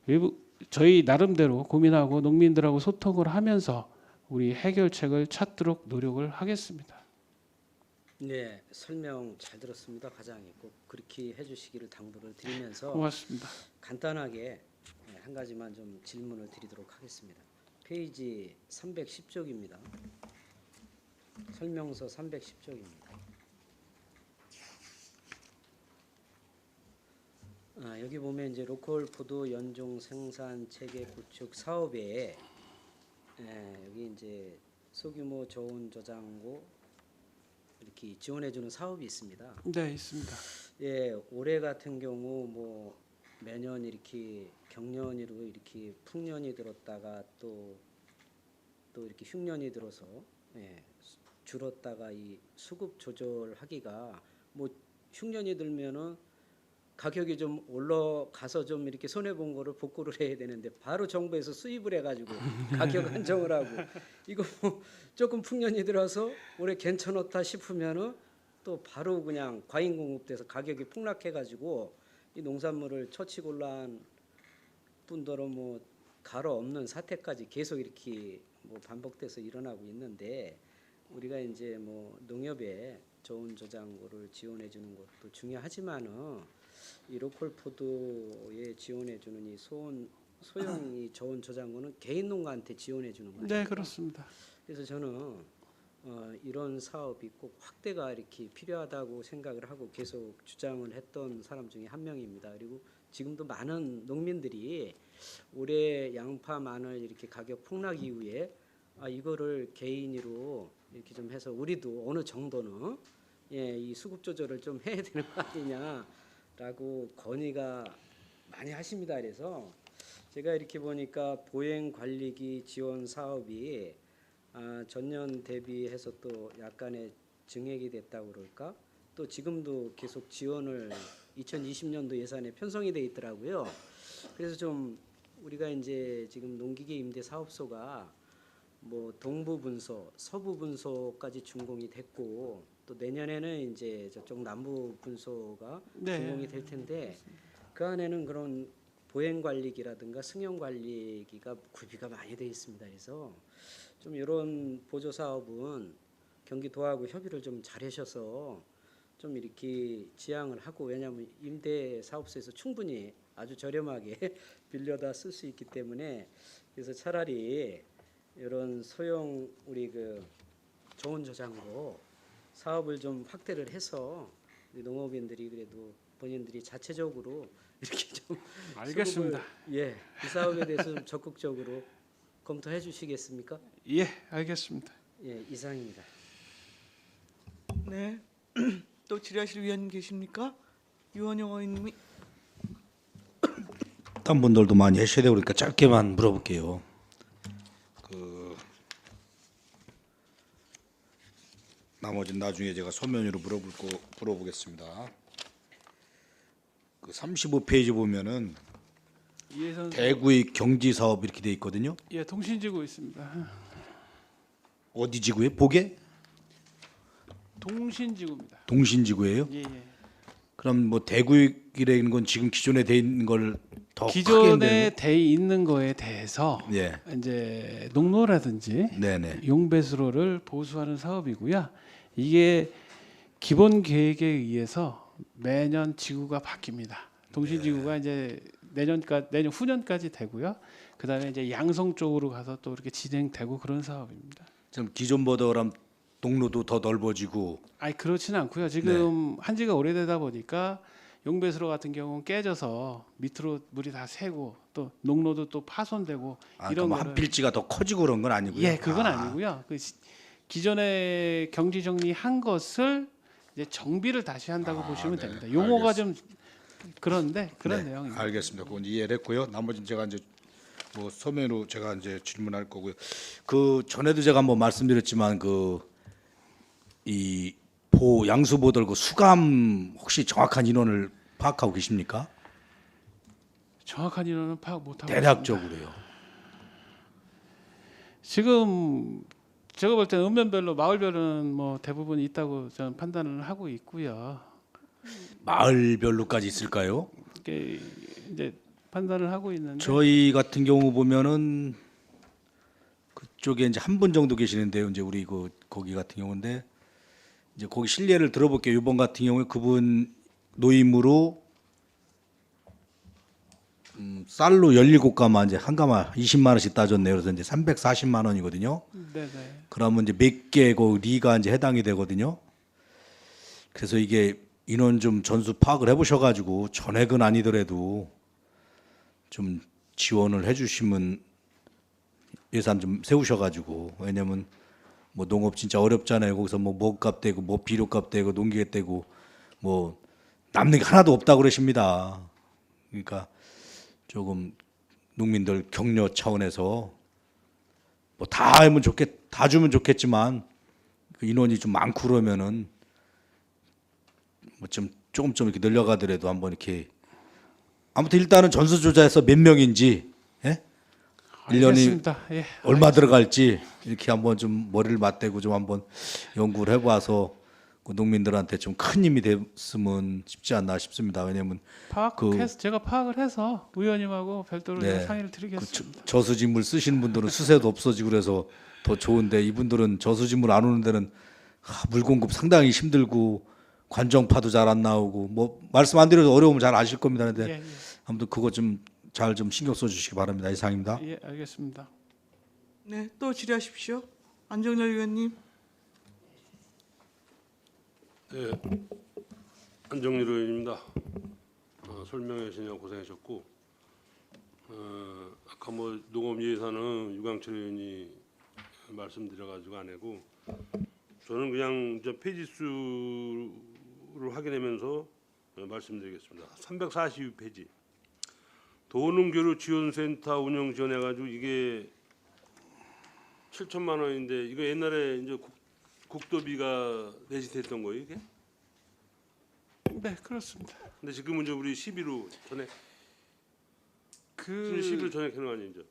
외부 저희 나름대로 고민하고 농민들하고 소통을 하면서 우리 해결책을 찾도록 노력을 하겠습니다. 네, 설명 잘 들었습니다. 과장님 꼭 그렇게 해주시기를 당부를 드리면서 고맙습니다. 간단하게 한 가지만 좀 질문을 드리도록 하겠습니다. 페이지 310쪽입니다. 설명서 310쪽입니다. 여기 보면 이제 로컬 푸드 연중 생산 체계 구축 사업에 여기 이제 소규모 저온 저장고 이렇게 지원해주는 사업이 있습니다. 네, 있습니다. 예, 올해 같은 경우 뭐 매년 이렇게 경년으로 이렇게 풍년이 들었다가 또 이렇게 흉년이 들어서 줄었다가 이 수급 조절하기가 뭐 흉년이 들면은 가격이 좀 올라가서 좀 이렇게 손해 본 거를 복구를 해야 되는데 바로 정부에서 수입을 해가지고 가격 안정을 하고 이거 뭐 조금 풍년이 들어서 올해 괜찮았다 싶으면은 또 바로 그냥 과잉 공급돼서 가격이 폭락해가지고 이 농산물을 처치곤란 뿐더러 뭐 가로 없는 사태까지 계속 이렇게 뭐 반복돼서 일어나고 있는데 우리가 이제 뭐 농협에 저온 저장고를 지원해 주는 것도 중요하지만은 이 로컬푸드에 지원해 주는 이 소형 이 저온 저장고는 개인 농가한테 지원해 주는 거예요. 네, 그렇습니다. 그래서 저는 이런 사업이 꼭 확대가 이렇게 필요하다고 생각을 하고 계속 주장을 했던 사람 중에 한 명입니다. 그리고 지금도 많은 농민들이 올해 양파, 마늘 이렇게 가격 폭락 이후에 이거를 개인으로 이렇게 좀 해서 우리도 어느 정도는 이 수급 조절을 좀 해야 되는 거 아니냐라고 건의가 많이 하십니다. 그래서 제가 이렇게 보니까 보행 관리기 지원 사업이 전년 대비해서 또 약간의 증액이 됐다고 그럴까? 또 지금도 계속 지원을 2020년도 예산에 편성이 돼 있더라고요. 그래서 좀 우리가 이제 지금 농기계 임대 사업소가 뭐 동부 분소, 서부 분소까지 준공이 됐고 또 내년에는 이제 저쪽 남부 분소가 네. 준공이 될 텐데 그 안에는 그런 보행 관리기라든가 승용 관리기가 구비가 많이 돼 있습니다. 그래서 좀 이런 보조 사업은 경기도하고 협의를 좀 잘하셔서 좀 이렇게 지향을 하고 왜냐하면 임대 사업소에서 충분히 아주 저렴하게 빌려다 쓸 수 있기 때문에 그래서 차라리 이런 소형 우리 그 저온 저장고 사업을 좀 확대를 해서 우리 농업인들이 그래도 본인들이 자체적으로 이렇게 좀 알겠습니다. 이 사업에 대해서 좀 적극적으로 검토해 주시겠습니까? 예, 알겠습니다. 예, 이상입니다. 네. 또 질의하실 위원님 계십니까? 유원영 의원님이. 다른 분들도 많이 하셔야 되고 그러니까 짧게만 물어볼게요. 나머지는 나중에 제가 서면으로 물어보겠습니다. 그 35페이지 보면은 이해선 대구의 경지 사업 이렇게 돼 있거든요. 예, 통신지구 있습니다. 어디 지구에? 보게? 통신지구입니다. 동신지구예요? 예, 예. 그럼 뭐 대구이라는 건 지금 기존에 돼 있는 걸 더 크게 기존에 돼 있는 거에 대해서 예, 이제 농로라든지 네네. 용배수로를 보수하는 사업이고요. 이게 기본 계획에 의해서 매년 지구가 바뀝니다. 동신지구가 이제 내년 후년까지 되고요. 그다음에 이제 양성 쪽으로 가서 또 이렇게 진행되고 그런 사업입니다. 좀 기존보다 그럼 농로도 더 넓어지고 아니 그렇지는 않고요. 지금 한지가 오래되다 보니까 용배수로 같은 경우는 깨져서 밑으로 물이 다 새고 또 농로도 또 파손되고 이런 그럼 거를 한 필지가 더 커지고 그런 건 아니고요. 예, 그건 아니고요. 기존에 경지 정리한 것을 이제 정비를 다시 한다고 보시면 네. 됩니다. 용어가 좀 그런데 그런 네, 내용입니다. 알겠습니다. 그건 이해를 했고요. 나머지는 제가 이제 뭐 서면으로 제가 이제 질문할 거고요. 그 전에도 제가 한번 말씀드렸지만 이 양수보들 그 수감 혹시 정확한 인원을 파악하고 계십니까? 정확한 인원은 파악 못하고 있습니다. 대략적으로요. 지금 제가 볼 때는 읍면별로 마을별은 뭐 대부분 있다고 저는 판단을 하고 있고요. 마을별로까지 있을까요? 이게 이제 판단을 하고 있는데 저희 같은 경우 보면은 그쪽에 이제 한 분 정도 계시는데요. 이제 우리 거기 같은 경우인데 이제 거기 실례를 들어볼게요. 이번 같은 경우에 그분 노임으로 쌀로 17가마 이제 한 가마 20만 원씩 따졌네요. 그래서 이제 340만 원이거든요. 네네. 그러면 이제 몇 개 그 리가 이제 해당이 되거든요. 그래서 이게 인원 좀 전수 파악을 해보셔가지고 전액은 아니더라도 좀 지원을 해주시면 예산 좀 세우셔가지고 왜냐면 뭐 농업 진짜 어렵잖아요. 거기서 뭐 먹값 떼고 뭐 비료값 떼고 농기계 떼고 뭐 남는 게 하나도 없다고 그러십니다. 그러니까 조금 농민들 격려 차원에서 뭐 다 주면 좋겠지만 그 인원이 좀 많고 그러면은 뭐 좀 조금 이렇게 늘려가더라도 한번 이렇게 아무튼 일단은 전수조사에서 몇 명인지 예? 1년이 알겠습니다. 예. 얼마 들어갈지 이렇게 한번 좀 머리를 맞대고 좀 한번 연구를 해봐서 그 농민들한테 좀 큰 힘이 됐으면 싶지 않나 싶습니다. 왜냐하면 제가 파악을 해서 의원님하고 별도로 네. 좀 상의를 드리겠습니다. 저수지물 쓰시는 분들은 수세도 없어지고 그래서 더 좋은데 이분들은 저수지물 안 오는 데는 물 공급 상당히 힘들고 관정파도 잘 안 나오고 뭐 말씀 안 드려도 어려우면 잘 아실 겁니다. 근데 예, 아무튼 그거 좀 잘 좀 신경 써주시기 바랍니다. 이상입니다. 예, 알겠습니다. 네, 또 질의하십시오. 안정열 의원님. 네, 안정일 의원입니다. 설명해 주시느라 고생하셨고 아까 뭐 농업 예산은 유광철 의원이 말씀드려가지고 안 하고 저는 그냥 저 페이지 수를 확인하면서 말씀드리겠습니다. 342페이지 도농교류 지원센터 운영 지원해가지고 이게 7천만 원인데 이거 옛날에 이제 국도비가 내시됐던 거예요 이게? 네, 그렇습니다. 근데 지금은 이제 우리 11호 전에 그 11호 전에 되는 거 아니에요? 이제?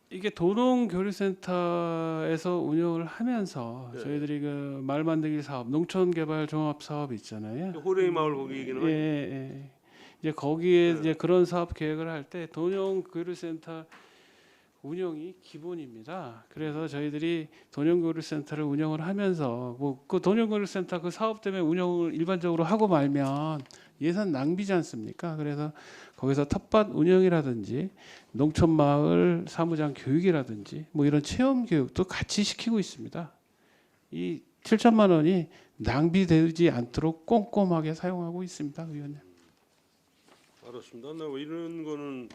이게 도농교류센터에서 운영을 하면서 네. 저희들이 그 마을 만들기 사업, 농촌개발 종합 사업 있잖아요. 호랭이 마을 거기 얘기는 예, 예. 이제 거기에 네. 이제 그런 사업 계획을 할 때 도농교류센터 운영이 기본입니다. 그래서 저희들이 도농교류센터를 운영을 하면서 뭐 그 도농교류센터 그 사업 때문에 운영을 일반적으로 하고 말면 예산 낭비지 않습니까? 그래서 거기서 텃밭 운영이라든지 농촌마을 사무장 교육이라든지 뭐 이런 체험 교육도 같이 시키고 있습니다. 이 7천만 원이 낭비되지 않도록 꼼꼼하게 사용하고 있습니다, 의원님. 알았습니다. 나 뭐 이런 거는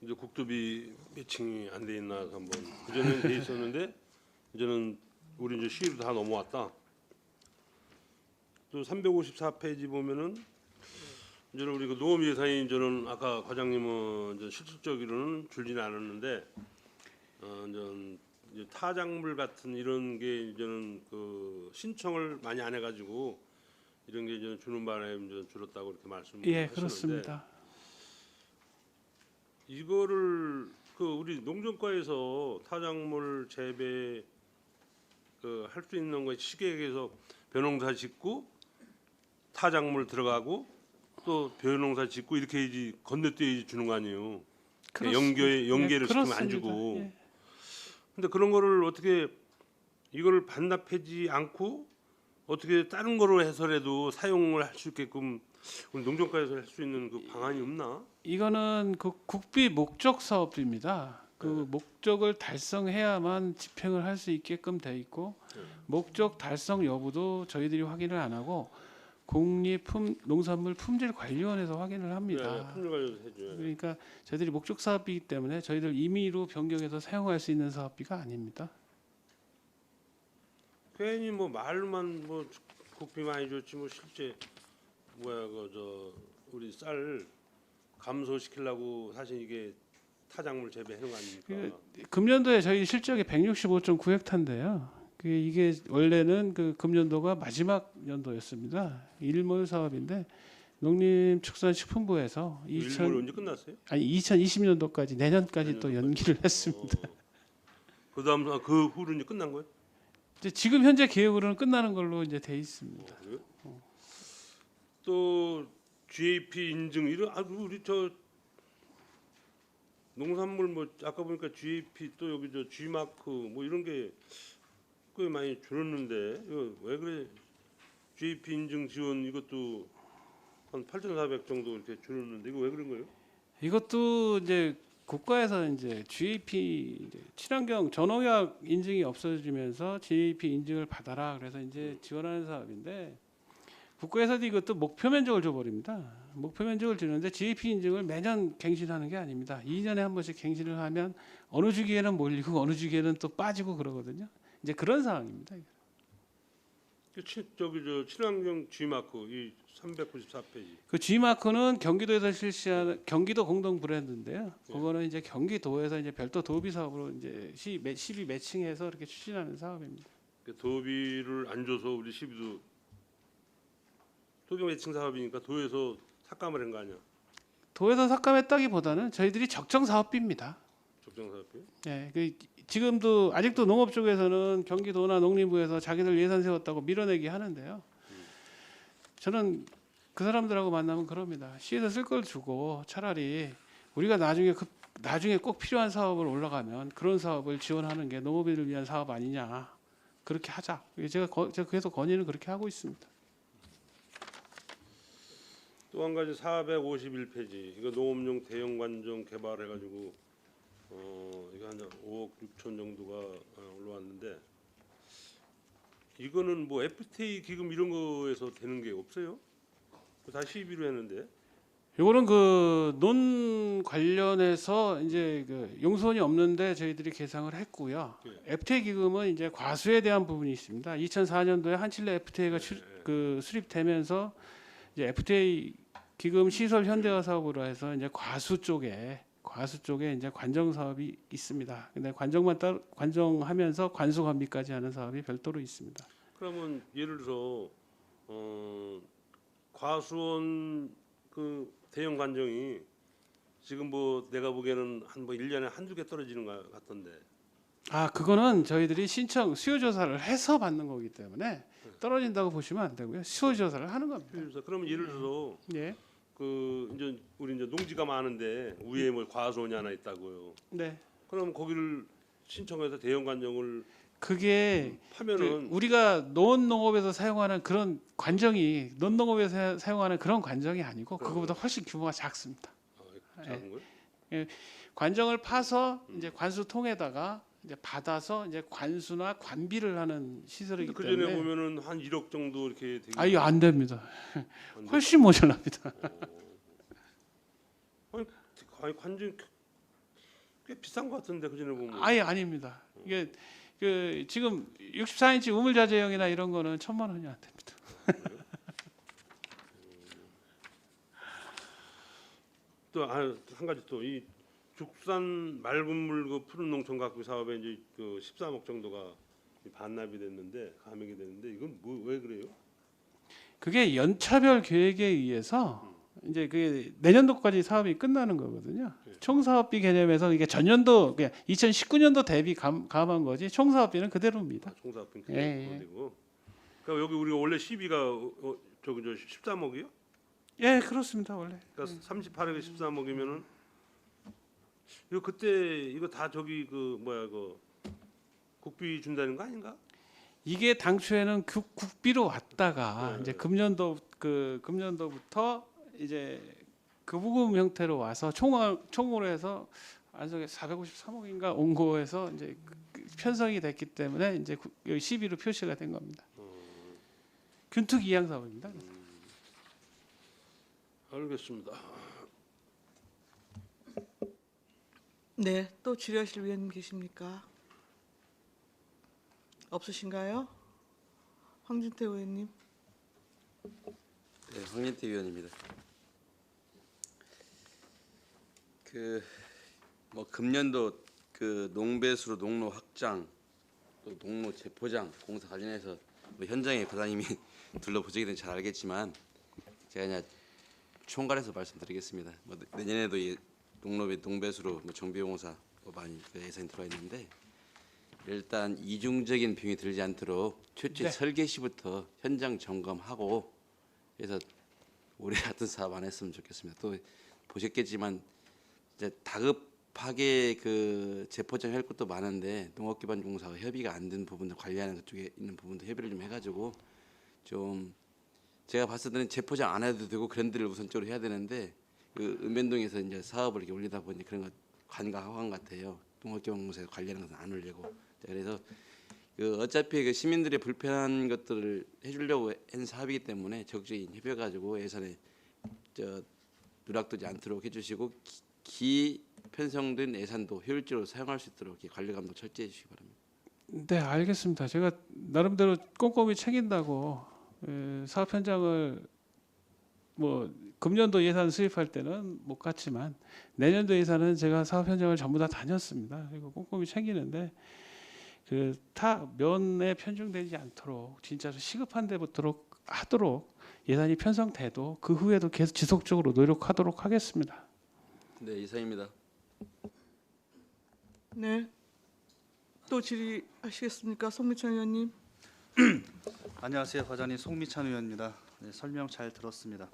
이제 국도비 매칭이 안 돼 있나 해서 한번 그전에는 돼 있었는데 이제는 우리 이제 시위로 다 넘어왔다. 또 354페이지 보면은 이제는 우리 그 농업 예산이 이제는 아까 과장님은 이제 실질적으로는 줄지는 않았는데 이제 타작물 같은 이런 게 이제는 그 신청을 많이 안 해가지고 이런 게 이제 주는 바람에 이제 줄었다고 이렇게 말씀하시는데 예, 그렇습니다. 이거를 그 우리 농정과에서 타작물 재배 그 할 수 있는 거 시계에서 벼농사 짓고 타작물 들어가고 또 벼농사 짓고 이렇게 해야지 건너뛰어 주는 거 아니에요. 연계를 시키면 안 주고. 예. 근데 그런 거를 어떻게 이거를 반납하지 않고 어떻게 다른 거로 해서라도 사용을 할 수 있게끔 우리 농정과에서 할 수 있는 그 방안이 없나? 이거는 그 국비 목적 사업입니다. 그 목적을 달성해야만 집행을 할 수 있게끔 돼 있고 목적 달성 여부도 저희들이 확인을 안 하고 국립농산물 품질관리원에서 확인을 합니다. 품질 관리도 해줘요. 그러니까 저희들이 목적 사업이기 때문에 저희들 임의로 변경해서 사용할 수 있는 사업비가 아닙니다. 괜히 뭐 말로만 뭐 국비 많이 줬지 뭐 실제 뭐야 그저 우리 쌀 감소시키려고 사실 이게 타작물 재배하는 거 아닙니까? 금년도에 저희 실적이 165.9헥타인데요. 이게 원래는 그 금년도가 마지막 연도였습니다. 일몰 사업인데 농림축산식품부에서 일몰 언제 끝났어요? 2020년도까지 내년까지 또 연기를 했습니다. 그다음 그 후로 이제 끝난 거예요? 이제 지금 현재 계획으로는 끝나는 걸로 이제 돼 있습니다. 그래요? 또 GAP 인증 이런 우리 저 농산물 뭐 아까 보니까 GAP 또 여기 저 G마크 뭐 이런 게 꽤 많이 줄었는데 이거 왜 그래? GAP 인증 지원 이것도 한 8,400 정도 이렇게 줄었는데 이거 왜 그런 거예요? 이것도 이제 국가에서 이제 GAP 이제 친환경 전농약 인증이 없어지면서 GAP 인증을 받아라 그래서 이제 지원하는 사업인데 국가에서도 이것도 목표 면적을 줘버립니다. 목표 면적을 주는데 GAP 인증을 매년 갱신하는 게 아닙니다. 2년에 한 번씩 갱신을 하면 어느 주기에는 몰리고 어느 주기에는 또 빠지고 그러거든요. 이제 그런 상황입니다. 저기 저 친환경 G마크 이 394페이지. 그 G마크는 경기도에서 실시하는 경기도 공동 브랜드인데요. 그거는 이제 경기도에서 이제 별도 도비 사업으로 이제 시비 매칭해서 이렇게 추진하는 사업입니다. 그 도비를 안 줘서 우리 시비도 도비 매칭 사업이니까 도에서 삭감을 한 거 아니야? 도에서 삭감했다기보다는 저희들이 적정 사업비입니다. 적정 사업비? 예, 지금도 아직도 농업 쪽에서는 경기도나 농림부에서 자기들 예산 세웠다고 밀어내기 하는데요. 저는 그 사람들하고 만나면 그럽니다. 시에서 쓸 걸 주고 차라리 우리가 나중에 꼭 필요한 사업을 올라가면 그런 사업을 지원하는 게 농업인을 위한 사업 아니냐. 그렇게 하자. 제가 계속 건의는 그렇게 하고 있습니다. 또 한 가지 451페이지 이거 농업용 대형 관정 개발해가지고 이거 한 5억 6천 정도가 올라왔는데 이거는 뭐 FTA 기금 이런 거에서 되는 게 없어요? 다 시비로 했는데 요거는 그 논 관련해서 이제 그 용선이 없는데 저희들이 계상을 했고요. FTA 기금은 이제 과수에 대한 부분이 있습니다. 2004년도에 한칠레 FTA가 수립되면서 이제 FTA 기금 시설 현대화 사업으로 해서 이제 과수 쪽에 이제 관정 사업이 있습니다. 근데 관정하면서 관수 관비까지 하는 사업이 별도로 있습니다. 그러면 예를 들어서 과수원 그 대형 관정이 지금 뭐 내가 보기에는 한 뭐 1년에 한두 개 떨어지는 것 같던데 그거는 저희들이 신청 수요 조사를 해서 받는 거기 때문에 떨어진다고 보시면 안 되고요. 수요 조사를 하는 겁니다. 그래서 그러면 예를 들어서 예. 그 이제 우리 이제 농지가 많은데 위에 뭐 과수원이 하나 있다고요. 네. 그럼 거기를 신청해서 대형 관정을 그게 하면은 우리가 논농업에서 사용하는 그런 관정이 논농업에서 사용하는 그런 관정이 아니고 그거보다 훨씬 규모가 작습니다. 작은 거예요? 관정을 파서 이제 관수통에다가 이제 받아서 이제 관수나 관비를 하는 시설이기 그 때문에 전에 보면은 한 1억 정도 이렇게 되게 이거 안 됩니다. 안 돼. 훨씬 모자랍니다. 아니 관정 꽤 비싼 것 같은데 그 전에 보면 아예 아닙니다. 이게 그 지금 64인치 우물자재형이나 이런 거는 1,000만 원이 안 됩니다. 또 한 가지 또 이 죽산 맑은 물 그 푸른 농촌 가꾸기 사업에 이제 그 13억 정도가 반납이 됐는데 감액이 됐는데 이건 뭐 왜 그래요? 그게 연차별 계획에 의해서 이제 그 내년도까지 사업이 끝나는 거거든요. 총사업비 개념에서 이게 전년도 2019년도 대비 감한 거지 총사업비는 그대로입니다. 총사업비 예. 되고. 그러니까 여기 우리가 원래 시비가 저기 저 13억이요? 예, 그렇습니다. 원래. 그러니까 38억에 13억이면은 이거 그때 이거 다 저기 그 뭐야 그 국비 준다는 거 아닌가? 이게 당초에는 국비로 왔다가 네. 이제 금년도부터 이제 그 부금 형태로 와서 총으로 해서 안성에 453억인가 온거에서 이제 편성이 됐기 때문에 이제 여기 12로 표시가 된 겁니다. 균특 이양 사업입니다. 알겠습니다. 네, 또 질의하실 위원님 계십니까? 없으신가요? 황진태 의원님. 네, 황진태 의원입니다. 뭐 금년도 농배수로 농로 확장, 또 농로 재포장 공사 관련해서 뭐 현장에 과장님이 둘러보시기 때문에 잘 알겠지만 제가 그냥 총괄해서 말씀드리겠습니다. 뭐 내년에도 이 농배수로 뭐 정비공사 뭐 많이 예산이 들어가 있는데 일단 이중적인 비용이 들지 않도록 최초에 네. 설계 시부터 현장 점검하고 그래서 올해 같은 사업 안 했으면 좋겠습니다. 또 보셨겠지만 이제 다급하게 재포장 할 것도 많은데 농업기반공사와 협의가 안 된 부분들 관리하는 그쪽에 있는 부분도 협의를 좀 해가지고 좀 제가 봤을 때는 재포장 안 해도 되고 그런 데를 우선적으로 해야 되는데 읍면동에서 이제 사업을 이렇게 올리다 보니 그런 것 관가하관 같아요. 농업기반공사에 관리하는 것은 안 올리고 그래서 어차피 시민들의 불편한 것들을 해주려고 한 사업이기 때문에 적극적인 협의해가지고 예산에 누락되지 않도록 해주시고 기 편성된 예산도 효율적으로 사용할 수 있도록 관리 감독 철저히 해주시기 바랍니다. 네, 알겠습니다. 제가 나름대로 꼼꼼히 챙긴다고 사업 현장을 뭐 금년도 예산 수립할 때는 못 갔지만 내년도 예산은 제가 사업 현장을 전부 다 다녔습니다. 그리고 꼼꼼히 챙기는데 타 면에 편중되지 않도록 진짜로 시급한 데부터 하도록 예산이 편성돼도 그 후에도 계속 지속적으로 노력하도록 하겠습니다. 네, 이상입니다. 네. 또 질의하시겠습니까? 송미찬 의원님. 안녕하세요, 과장님 송미찬 의원입니다. 네, 설명 잘 들었습니다.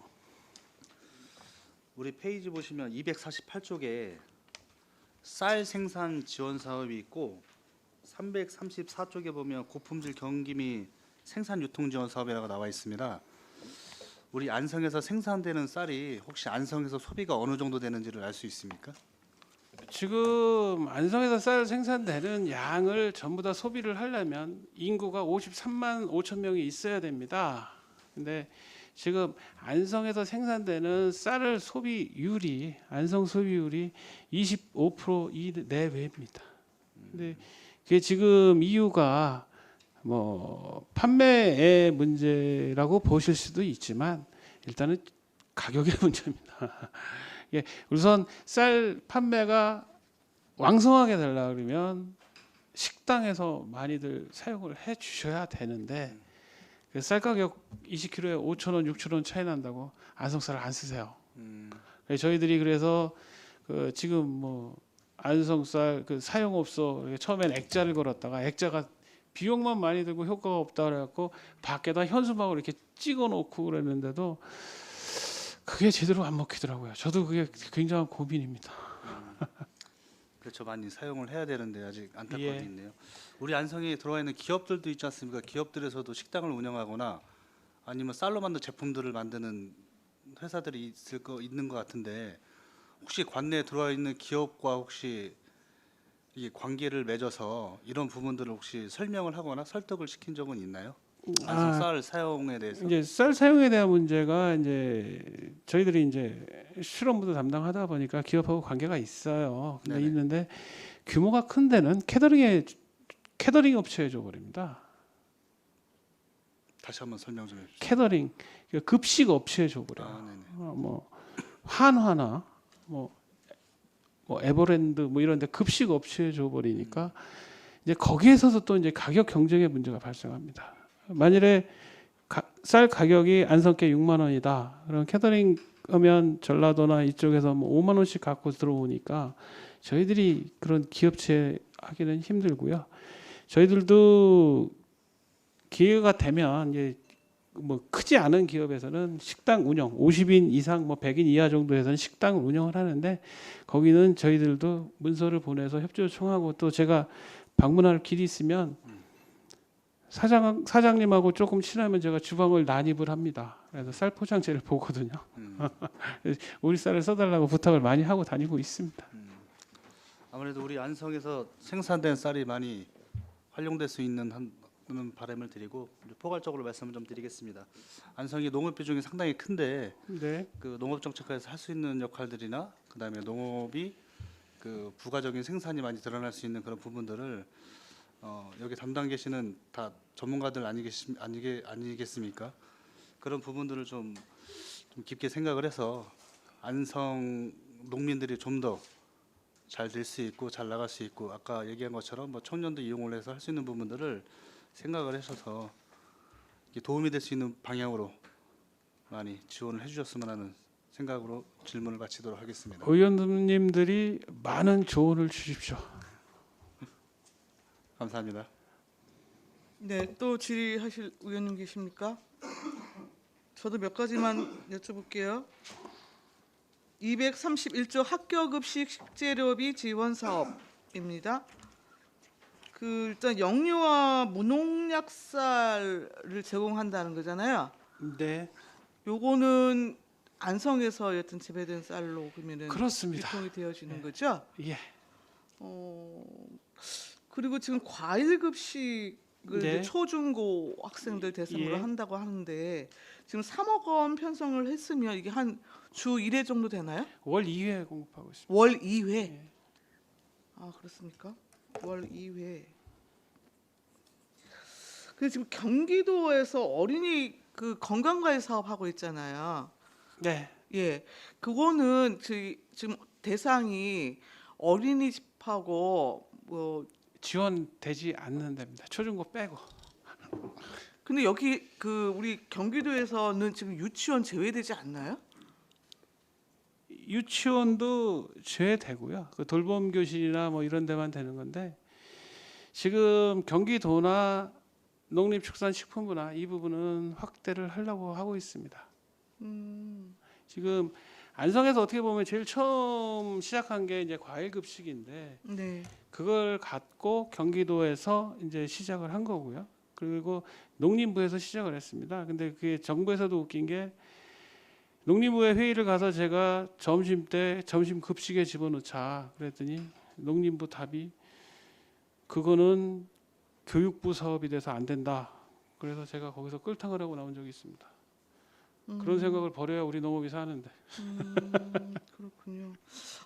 우리 페이지 보시면 248쪽에 쌀 생산 지원 사업이 있고 334쪽에 보면 고품질 경기미 생산 유통 지원 사업이라고 나와 있습니다. 우리 안성에서 생산되는 쌀이 혹시 안성에서 소비가 어느 정도 되는지를 알 수 있습니까? 지금 안성에서 쌀 생산되는 양을 전부 다 소비를 하려면 인구가 53만 5천 명이 있어야 됩니다. 근데 지금 안성에서 생산되는 쌀을 소비율이 안성 소비율이 25% 이내외입니다. 근데 그게 지금 이유가 뭐 판매의 문제라고 보실 수도 있지만 일단은 가격의 문제입니다. 예, 우선 쌀 판매가 왕성하게 되려 그러면 식당에서 많이들 사용을 해 주셔야 되는데 쌀 가격 20kg에 5,000원, 6,000원 차이 난다고 안성쌀을 안 쓰세요. 저희들이 그래서 지금 뭐 안성쌀 사용업소 처음엔 액자를 걸었다가 액자가 비용만 많이 들고 효과가 없다 그래갖고 밖에다 현수막을 이렇게 찍어놓고 그랬는데도 그게 제대로 안 먹히더라고요. 저도 그게 굉장한 고민입니다. 그렇죠, 많이 사용을 해야 되는데 아직 안타까움이 예. 있네요. 우리 안성에 들어와 있는 기업들도 있지 않습니까? 기업들에서도 식당을 운영하거나 아니면 쌀로 만든 제품들을 만드는 회사들이 있는 것 같은데 혹시 관내에 들어와 있는 기업과 혹시 이게 관계를 맺어서 이런 부분들을 혹시 설명을 하거나 설득을 시킨 적은 있나요? 안성 쌀 사용에 대해서. 이제 쌀 사용에 대한 문제가 이제 저희들이 이제 실업무도 담당하다 보니까 기업하고 관계가 있어요. 근데 네네. 있는데 규모가 큰 데는 캐터링 업체에 줘버립니다. 다시 한번 설명 좀 해주세요. 캐터링 급식 업체에 줘버려요. 네네. 뭐 한화나 뭐 에버랜드 뭐 이런데 급식 업체에 줘버리니까 이제 거기에서도 또 이제 가격 경쟁의 문제가 발생합니다. 만일에 쌀 가격이 안성께 6만 원이다. 그럼 캐터링 하면 전라도나 이쪽에서 뭐 5만 원씩 갖고 들어오니까 저희들이 그런 기업체 하기는 힘들고요. 저희들도 기회가 되면 이제 뭐 크지 않은 기업에서는 식당 운영 50인 이상 뭐 100인 이하 정도에서는 식당을 운영을 하는데 거기는 저희들도 문서를 보내서 협조 요청하고 또 제가 방문할 길이 있으면 사장님하고 조금 친하면 제가 주방을 난입을 합니다. 그래서 쌀 포장재를 보거든요. 우리 쌀을 써달라고 부탁을 많이 하고 다니고 있습니다. 아무래도 우리 안성에서 생산된 쌀이 많이 활용될 수 있는 하는 바람을 드리고 이제 포괄적으로 말씀을 좀 드리겠습니다. 안성이 농업 비중이 상당히 큰데 네. 그 농업 정책과에서 할 수 있는 역할들이나 그다음에 농업이 그 부가적인 생산이 많이 드러날 수 있는 그런 부분들을 여기 담당 계시는 다 전문가들 아니겠습니까? 그런 부분들을 좀 깊게 생각을 해서 안성 농민들이 좀 더 잘 될 수 있고 잘 나갈 수 있고 아까 얘기한 것처럼 뭐 청년도 이용을 해서 할 수 있는 부분들을 생각을 하셔서 이게 도움이 될 수 있는 방향으로 많이 지원을 해주셨으면 하는 생각으로 질문을 마치도록 하겠습니다. 의원님들이 많은 조언을 주십시오. 감사합니다. 네, 또 질의하실 의원님 계십니까? 저도 몇 가지만 여쭤볼게요. 231조 학교급식 식재료비 지원 사업입니다. 그 일단 영유아 무농약 쌀을 제공한다는 거잖아요. 네. 요거는 안성에서 여튼 재배된 쌀로 그러면은 그렇습니다. 유통이 되어지는 거죠. 예. 그리고 지금 과일 급식을 네. 이제 초중고 학생들 대상으로 예. 한다고 하는데 지금 3억 원 편성을 했으면 이게 한 주 1회 정도 되나요? 월 2회 공급하고 있습니다. 월 2회. 예. 아, 그렇습니까? 월 2회. 그 지금 경기도에서 어린이 그 건강과외 사업 하고 있잖아요. 네. 예. 그거는 지금 대상이 어린이집하고 뭐 지원되지 않는 데입니다. 초중고 빼고. 근데 여기 그 우리 경기도에서는 지금 유치원 제외되지 않나요? 유치원도 제외되고요. 그 돌봄 교실이나 뭐 이런 데만 되는 건데 지금 경기도나 농림축산식품부나 이 부분은 확대를 하려고 하고 있습니다. 지금 안성에서 어떻게 보면 제일 처음 시작한 게 이제 과일 급식인데 네. 그걸 갖고 경기도에서 이제 시작을 한 거고요. 그리고 농림부에서 시작을 했습니다. 근데 그게 정부에서도 웃긴 게 농림부에 회의를 가서 제가 점심 때 점심 급식에 집어넣자 그랬더니 농림부 답이 그거는 교육부 사업이 돼서 안 된다. 그래서 제가 거기서 끌탕을 하고 나온 적이 있습니다. 그런 생각을 버려야 우리 농업이 사는데. 그렇군요.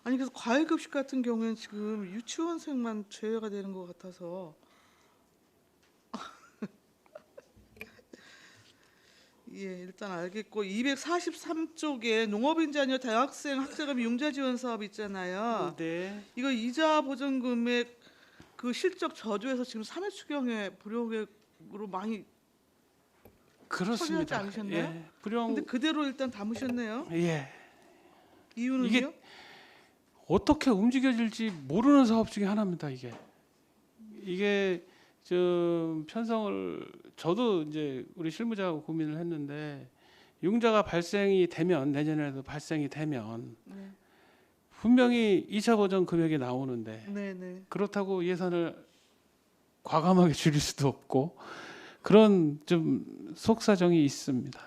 아니 그래서 과일 급식 같은 경우에는 지금 유치원생만 제외가 되는 것 같아서 예, 일단 알겠고 243쪽에 농업인 자녀 대학생 학자금 융자 지원 사업 있잖아요. 네. 이거 이자 보전 금액 그 실적 저조해서 지금 3회 추경에 불용액으로 많이 그렇습니다. 처리하지 않으셨나요? 예. 불용. 근데 그대로 일단 담으셨네요. 예. 이유는요? 이게 어떻게 움직여질지 모르는 사업 중에 하나입니다. 이게 좀 편성을 저도 이제 우리 실무자하고 고민을 했는데 융자가 발생이 되면 내년에도 발생이 되면 네. 분명히 2차 보전 금액이 나오는데 네네. 그렇다고 예산을 과감하게 줄일 수도 없고 그런 좀 속사정이 있습니다.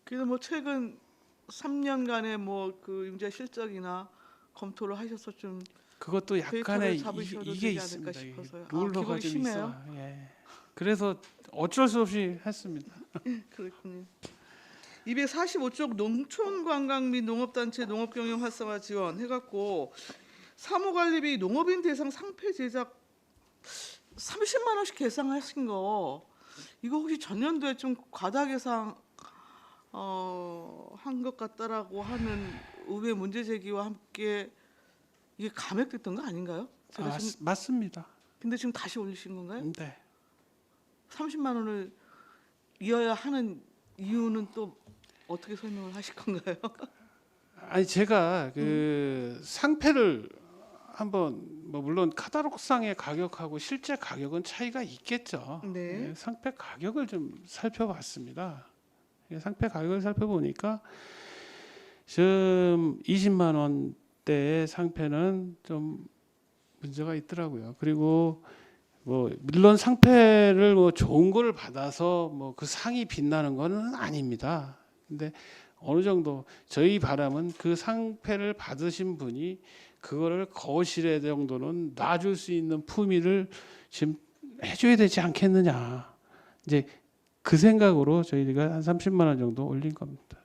그래서 뭐 최근 3년간의 뭐 그 융자 실적이나 검토를 하셔서 좀 그것도 데이터를 약간의 잡으셔도 이게 되지 않을까 있습니다. 이게 싶어서요. 룰러가 그건 좀 심해요? 있어요. 예. 그래서 어쩔 수 없이 했습니다. 그렇군요. 245쪽 농촌관광 및 농업단체 농업경영 활성화 지원 해갖고 사무관리비 농업인 대상 상패 제작 30만 원씩 계산하신 거 이거 혹시 전년도에 좀 과다 계산 한 것 같다라고 하는 의회 문제 제기와 함께 이게 감액됐던 거 아닌가요? 제가 지금, 맞습니다. 근데 지금 다시 올리신 건가요? 네. 30만 원을 이어야 하는 이유는 또 어떻게 설명을 하실 건가요? 아니 제가 그 상패를 한번 뭐 물론 카탈로그상의 가격하고 실제 가격은 차이가 있겠죠. 네. 예, 상패 가격을 좀 살펴봤습니다. 예, 상패 가격을 살펴보니까 지금 20만 원대의 상패는 좀 문제가 있더라고요. 그리고 뭐 물론 상패를 뭐 좋은 거를 받아서 뭐 그 상이 빛나는 거는 아닙니다. 근데 어느 정도 저희 바람은 그 상패를 받으신 분이 그거를 거실에 정도는 놔줄 수 있는 품위를 지금 해줘야 되지 않겠느냐. 이제 그 생각으로 저희가 한 30만 원 정도 올린 겁니다.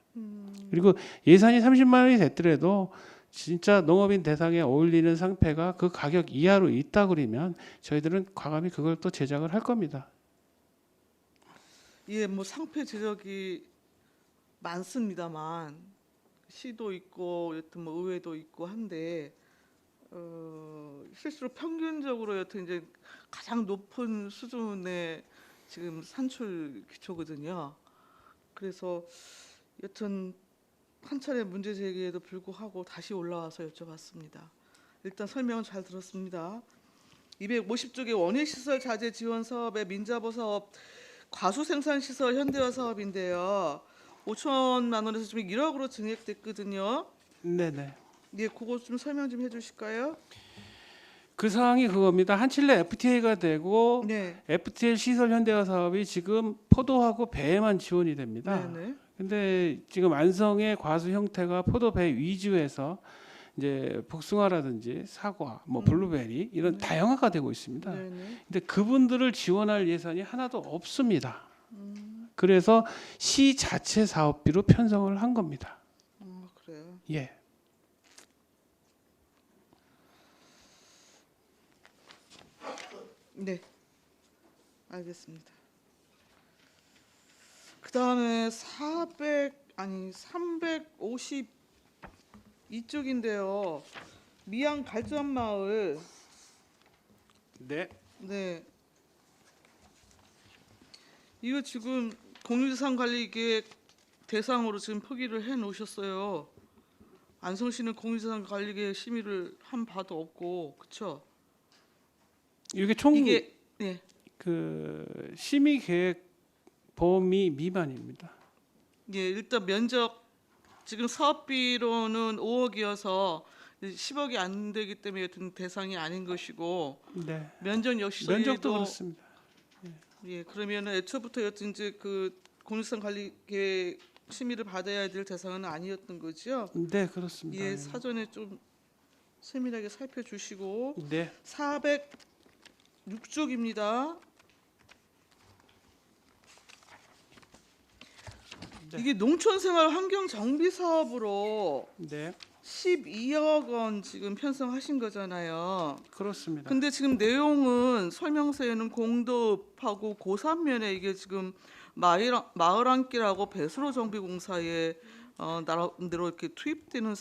그리고 예산이 30만 원이 됐더라도 진짜 농업인 대상에 어울리는 상패가 그 가격 이하로 있다 그러면 저희들은 과감히 그걸 또 제작을 할 겁니다. 예, 뭐 상패 제작이 많습니다만 시도 있고 여튼 뭐 의회도 있고 한데 실제로 평균적으로 여튼 이제 가장 높은 수준의 지금 산출 기초거든요. 그래서 여튼 한 차례 문제 제기에도 불구하고 다시 올라와서 여쭤봤습니다. 일단 설명은 잘 들었습니다. 250쪽의 원예시설 자재 지원 사업의 민자보 사업 과수생산시설 현대화 사업인데요. 5천만 원에서 지금 1억으로 증액됐거든요. 네네. 예, 그거 좀 설명 좀 해주실까요? 그 상황이 그겁니다. 한칠레 FTA가 되고 네, FTL 시설 현대화 사업이 지금 포도하고 배에만 지원이 됩니다. 네. 근데 지금 안성의 과수 형태가 포도 배 위주에서 이제 복숭아라든지 사과, 뭐 블루베리 이런 다양화가 되고 있습니다. 네네. 근데 그분들을 지원할 예산이 하나도 없습니다. 그래서 시 자체 사업비로 편성을 한 겁니다. 그래요. 예. 네, 알겠습니다. 그 다음에 352쪽인데요. 미양 갈전마을. 네. 네. 이거 지금 공유재산관리계획 대상으로 지금 표기를 해 놓으셨어요. 안성시는 공유재산관리계획 심의를 한 바도 없고, 그렇죠? 이게 총 이게 네. 그 심의 계획 범위 미만입니다. 예, 일단 면적 지금 사업비로는 5억이어서 10억이 안 되기 때문에 여튼 대상이 아닌 것이고 네. 면적 역시 면적도 저희도 그렇습니다. 예, 그러면은 애초부터 여튼 이제 그 공유재산 관리계획 심의를 받아야 될 대상은 아니었던 거죠. 네, 그렇습니다. 예, 사전에 좀 세밀하게 살펴주시고 네. 406쪽입니다. 네. 이게 농촌생활 환경 정비 사업으로 네. 12억 원 지금 편성하신 거잖아요. 그렇습니다. 근데 지금 내용은 설명서에는 공도읍하고 고산면에 이게 지금 마을 함께라고 배수로 정비 공사에 나름대로 이렇게 투입되는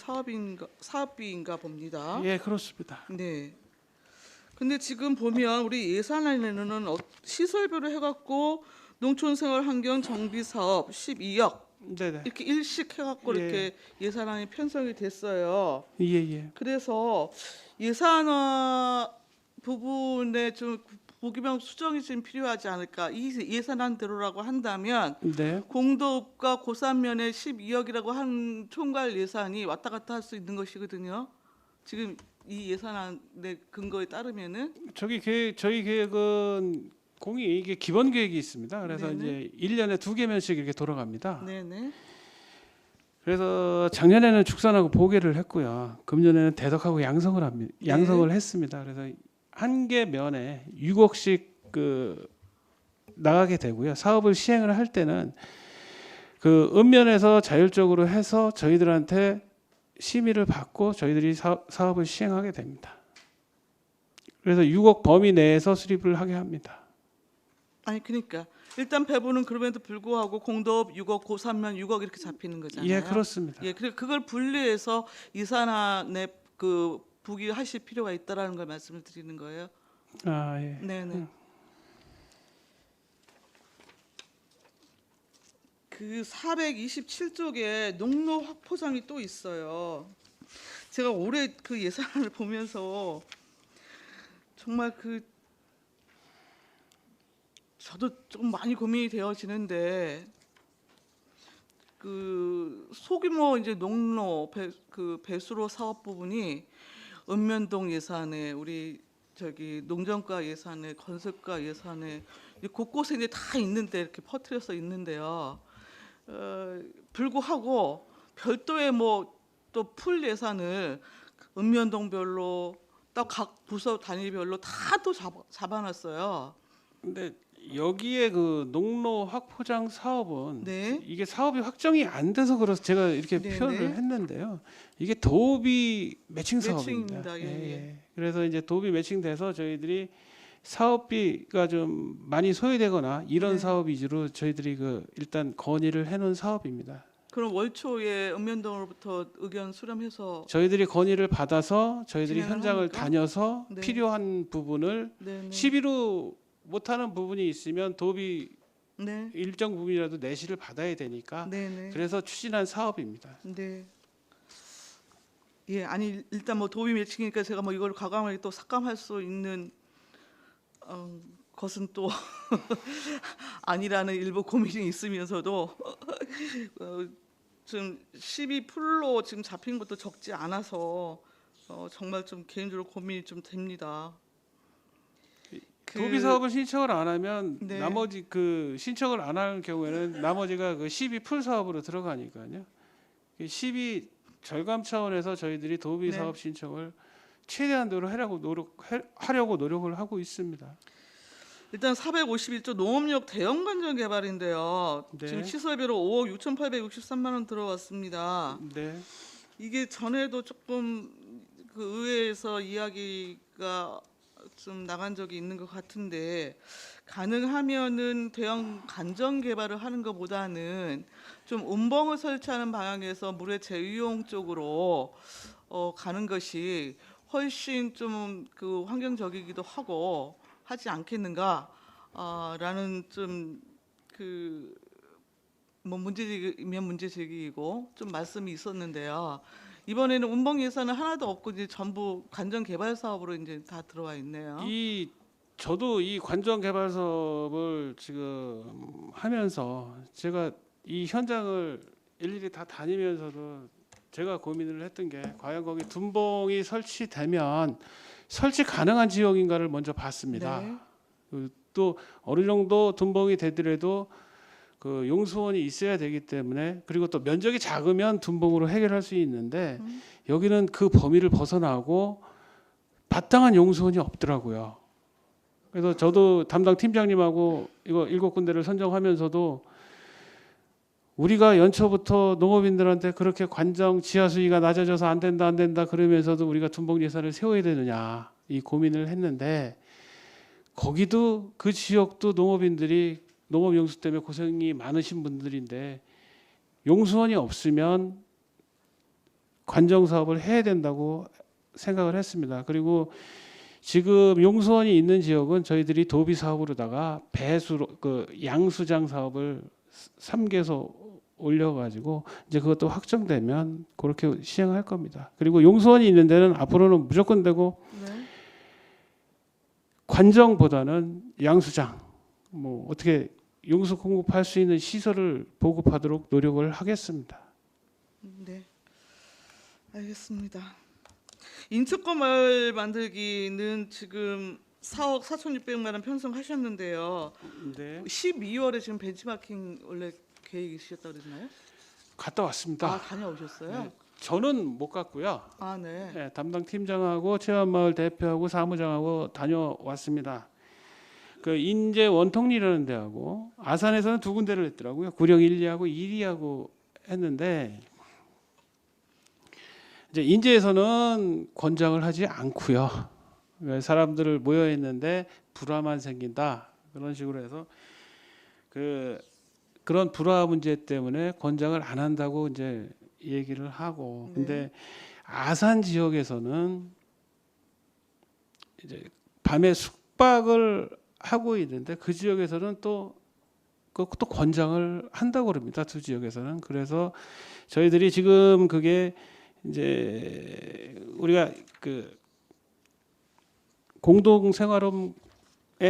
사업비인가 봅니다. 예, 그렇습니다. 네. 근데 지금 보면 우리 예산안에는 시설비로 해갖고 농촌생활 환경 정비 사업 12억 네네. 이렇게 일식 해갖고 예. 이렇게 예산안이 편성이 됐어요. 예예. 그래서 예산화 부분에 좀 부기명 수정이 좀 필요하지 않을까. 이 예산안대로라고 한다면 네. 공도읍과 고산면에 12억이라고 한 총괄 예산이 왔다 갔다 할 수 있는 것이거든요. 지금 이 예산안의 근거에 따르면은 저희 계획은 공이 이게 기본 계획이 있습니다. 그래서 네네. 이제 1년에 2개면씩 이렇게 돌아갑니다. 네네. 그래서 작년에는 축산하고 보계를 했고요. 금년에는 대덕하고 양성을 합니다. 양성을 했습니다. 그래서 한 개 면에 6억씩 그 나가게 되고요. 사업을 시행을 할 때는 그 읍면에서 자율적으로 해서 저희들한테 심의를 받고 저희들이 사업을 시행하게 됩니다. 그래서 6억 범위 내에서 수립을 하게 합니다. 아니 그러니까 일단 배부는 그럼에도 불구하고 공도읍 6억, 고산면 6억 이렇게 잡히는 거잖아요. 예, 그렇습니다. 예, 그걸 분리해서 예산안에 그 부기하실 필요가 있다라는 걸 말씀을 드리는 거예요. 아, 예. 네네. 그 427쪽에 농로 확포장이 또 있어요. 제가 올해 그 예산안을 보면서 정말 저도 좀 많이 고민이 되어지는데 그 소규모 이제 농로 배수로 사업 부분이 읍면동 예산에 우리 저기 농정과 예산에 건설과 예산에 곳곳에 이제 다 있는데 이렇게 퍼뜨려서 있는데요. 불구하고 별도의 뭐 또 풀 예산을 읍면동별로 또 각 부서 단위별로 다 또 잡아놨어요. 근데 여기에 그 농로 확포장 사업은 네. 이게 사업이 확정이 안 돼서 그래서 제가 이렇게 네, 표현을 네. 했는데요. 이게 도비 매칭 사업입니다. 매칭입니다. 예. 그래서 이제 도비 매칭돼서 저희들이 사업비가 좀 많이 소요되거나 이런 네. 사업 위주로 저희들이 그 일단 건의를 해놓은 사업입니다. 그럼 월초에 읍면동으로부터 의견 수렴해서 저희들이 건의를 받아서 저희들이 진행을 현장을 합니까? 다녀서 네. 필요한 부분을 네, 시비로 못하는 부분이 있으면 도비 네. 일정 부분이라도 내시를 받아야 되니까 네, 네. 그래서 추진한 사업입니다. 네. 예, 아니 일단 뭐 도비 매칭이니까 제가 뭐 이걸 과감하게 또 삭감할 수 있는 것은 또 아니라는 일부 고민이 있으면서도 지금 12풀로 지금 잡힌 것도 적지 않아서 정말 좀 개인적으로 고민이 좀 됩니다. 도비 사업을 신청을 안 하면 네. 나머지 그 신청을 안 하는 경우에는 나머지가 그 12풀 사업으로 들어가니까요. 12 절감 차원에서 저희들이 도비 네. 사업 신청을 최대한도로 하려고 노력을 하고 있습니다. 일단 451조 농업용 대형 관전 개발인데요. 네. 지금 시설비로 5억 6,863만 원 들어왔습니다. 네. 이게 전에도 조금 그 의회에서 이야기가 좀 나간 적이 있는 것 같은데 가능하면은 대형 간전 개발을 하는 것보다는 좀 음벙을 설치하는 방향에서 물의 재이용 쪽으로 가는 것이 훨씬 좀 그 환경적이기도 하고 하지 않겠는가 라는 좀 그 뭐 문제제기면 문제제기이고 좀 말씀이 있었는데요. 이번에는 운봉 예산은 하나도 없고 이제 전부 관전 개발 사업으로 이제 다 들어와 있네요. 저도 이 관전 개발 사업을 지금 하면서 제가 이 현장을 일일이 다 다니면서도 제가 고민을 했던 게 과연 거기 둔봉이 설치되면 설치 가능한 지역인가를 먼저 봤습니다. 네. 또 어느 정도 둔봉이 되더라도 그 용수원이 있어야 되기 때문에 그리고 또 면적이 작으면 둔봉으로 해결할 수 있는데 여기는 그 범위를 벗어나고 마땅한 용수원이 없더라고요. 그래서 저도 담당 팀장님하고 이거 7군데를 선정하면서도 우리가 연초부터 농업인들한테 그렇게 관정 지하 수위가 낮아져서 안 된다 그러면서도 우리가 둔봉 예산을 세워야 되느냐 이 고민을 했는데 거기도 그 지역도 농업인들이 농업 용수 때문에 고생이 많으신 분들인데 용수원이 없으면 관정 사업을 해야 된다고 생각을 했습니다. 그리고 지금 용수원이 있는 지역은 저희들이 도비 사업으로다가 배수로 그 양수장 사업을 3개소 올려가지고 이제 그것도 확정되면 그렇게 시행할 겁니다. 그리고 용수원이 있는 데는 앞으로는 무조건 되고 네. 관정보다는 양수장 뭐 어떻게 용수 공급할 수 있는 시설을 보급하도록 노력을 하겠습니다. 네. 알겠습니다. 인척권 마을 만들기는 지금 4억 4,600만 원 편성하셨는데요. 네, 12월에 지금 벤치마킹 원래 계획이셨다고 그랬나요? 갔다 왔습니다. 아, 다녀오셨어요? 네. 저는 못 갔고요. 아, 네. 네, 담당 팀장하고 체험마을 대표하고 사무장하고 다녀왔습니다. 그 인제 원통리라는 데하고 아산에서는 2군데를 했더라고요. 구령 1리하고 2리하고 했는데 이제 인제에서는 권장을 하지 않고요. 사람들을 모여 있는데 불화만 생긴다 그런 식으로 해서 그런 불화 문제 때문에 권장을 안 한다고 이제 얘기를 하고 근데 아산 지역에서는 이제 밤에 숙박을 하고 있는데 그 지역에서는 또 권장을 한다고 그럽니다. 두 지역에서는. 그래서 저희들이 지금 그게 이제 우리가 그 공동생활홈에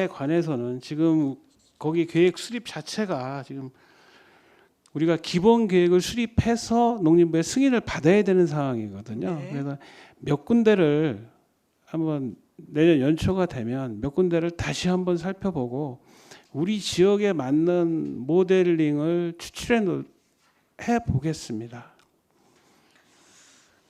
관해서는 지금 거기 계획 수립 자체가 지금 우리가 기본 계획을 수립해서 농림부의 승인을 받아야 되는 상황이거든요. 네. 그래서 몇 군데를 한번 내년 연초가 되면 몇 군데를 다시 한번 살펴보고 우리 지역에 맞는 모델링을 추출해 보겠습니다.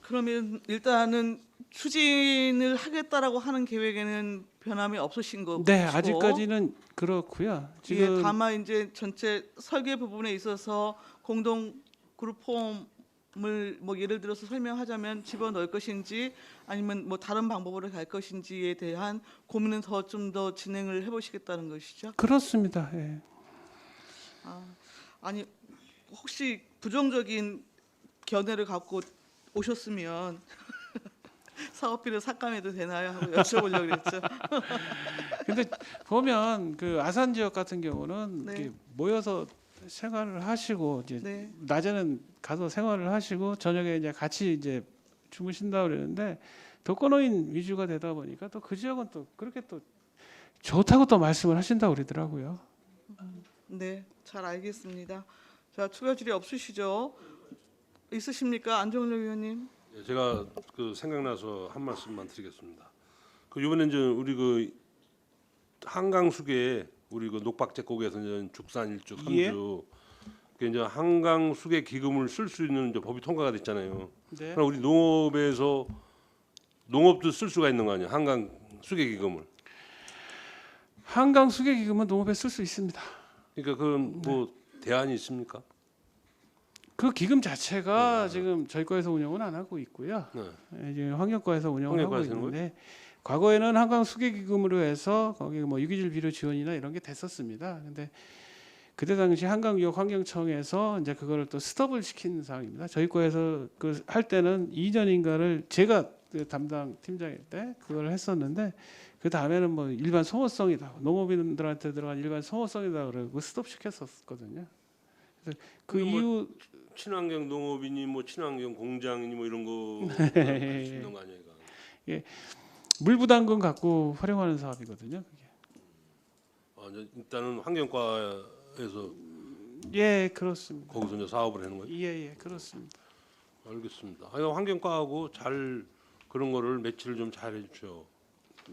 그러면 일단은 추진을 하겠다라고 하는 계획에는 변함이 없으신 거고. 네, 아직까지는 그렇고요. 지금 다만 이제 전체 설계 부분에 있어서 공동 그룹 폼을 뭐 예를 들어서 설명하자면 집어넣을 것인지 아니면 뭐 다른 방법으로 갈 것인지에 대한 고민은 좀 더 진행을 해보시겠다는 것이죠. 그렇습니다. 예. 아니 혹시 부정적인 견해를 갖고 오셨으면 사업비를 삭감해도 되나요 하고 여쭤보려고 그랬죠. 근데 보면 그 아산 지역 같은 경우는 네. 이렇게 모여서 생활을 하시고 이제 네. 낮에는 가서 생활을 하시고 저녁에 이제 같이 이제 주무신다 그러는데 독거노인 위주가 되다 보니까 또 그 지역은 또 그렇게 또 좋다고 또 말씀을 하신다고 그러더라고요. 네, 잘 알겠습니다. 자, 추가 질의 없으시죠? 있으십니까, 안정렬 의원님? 예, 제가 그 생각나서 한 말씀만 드리겠습니다. 그 이번에 이제 우리 그 한강수계 우리 그 녹박제국에서 이제 죽산 일주 예. 3주 그 이제 한강수계 기금을 쓸 수 있는 이제 법이 통과가 됐잖아요. 네. 그럼 우리 농업에서 농업도 쓸 수가 있는 거 아니에요? 한강 수계 기금을. 한강 수계 기금은 농업에 쓸 수 있습니다. 그러니까 그건 뭐 대안이 있습니까? 그 기금 자체가 지금 저희 거에서 운영은 안 하고 있고요. 네. 이제 환경과에서 운영을 하고 환경과에서 하는 있는데 과거에는 한강 수계 기금으로 해서 거기 뭐 유기질 비료 지원이나 이런 게 됐었습니다. 근데 그때 당시 한강유역 환경청에서 이제 그거를 또 스톱을 시킨 상황입니다. 저희 거에서 그 할 때는 2년인가를 제가 그 담당 팀장일 때 그걸 했었는데 그 다음에는 뭐 일반 소모성이다, 농업인들한테 들어간 일반 소모성이다 그러고 스톱 시켰었거든요. 그래서 그 뭐 이후 친환경 농업이니 뭐 친환경 공장이니 뭐 이런 거 할 수 있는 거 아니에요? 이거? 물부담금 갖고 활용하는 사업이거든요. 그게. 이제 일단은 환경과에서 예, 그렇습니다. 거기서 이제 사업을 하는 거예요. 예, 그렇습니다. 알겠습니다. 아니, 환경과하고 잘 그런 거를 매치를 좀 잘 해주죠.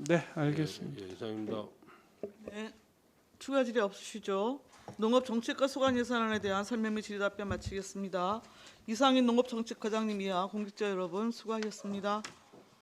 네, 알겠습니다. 예, 이상입니다. 네, 추가 질의 없으시죠? 농업정책과 소관 예산안에 대한 설명 및 질의 답변 마치겠습니다. 이상인 농업정책과장님 이하 공직자 여러분 수고하셨습니다.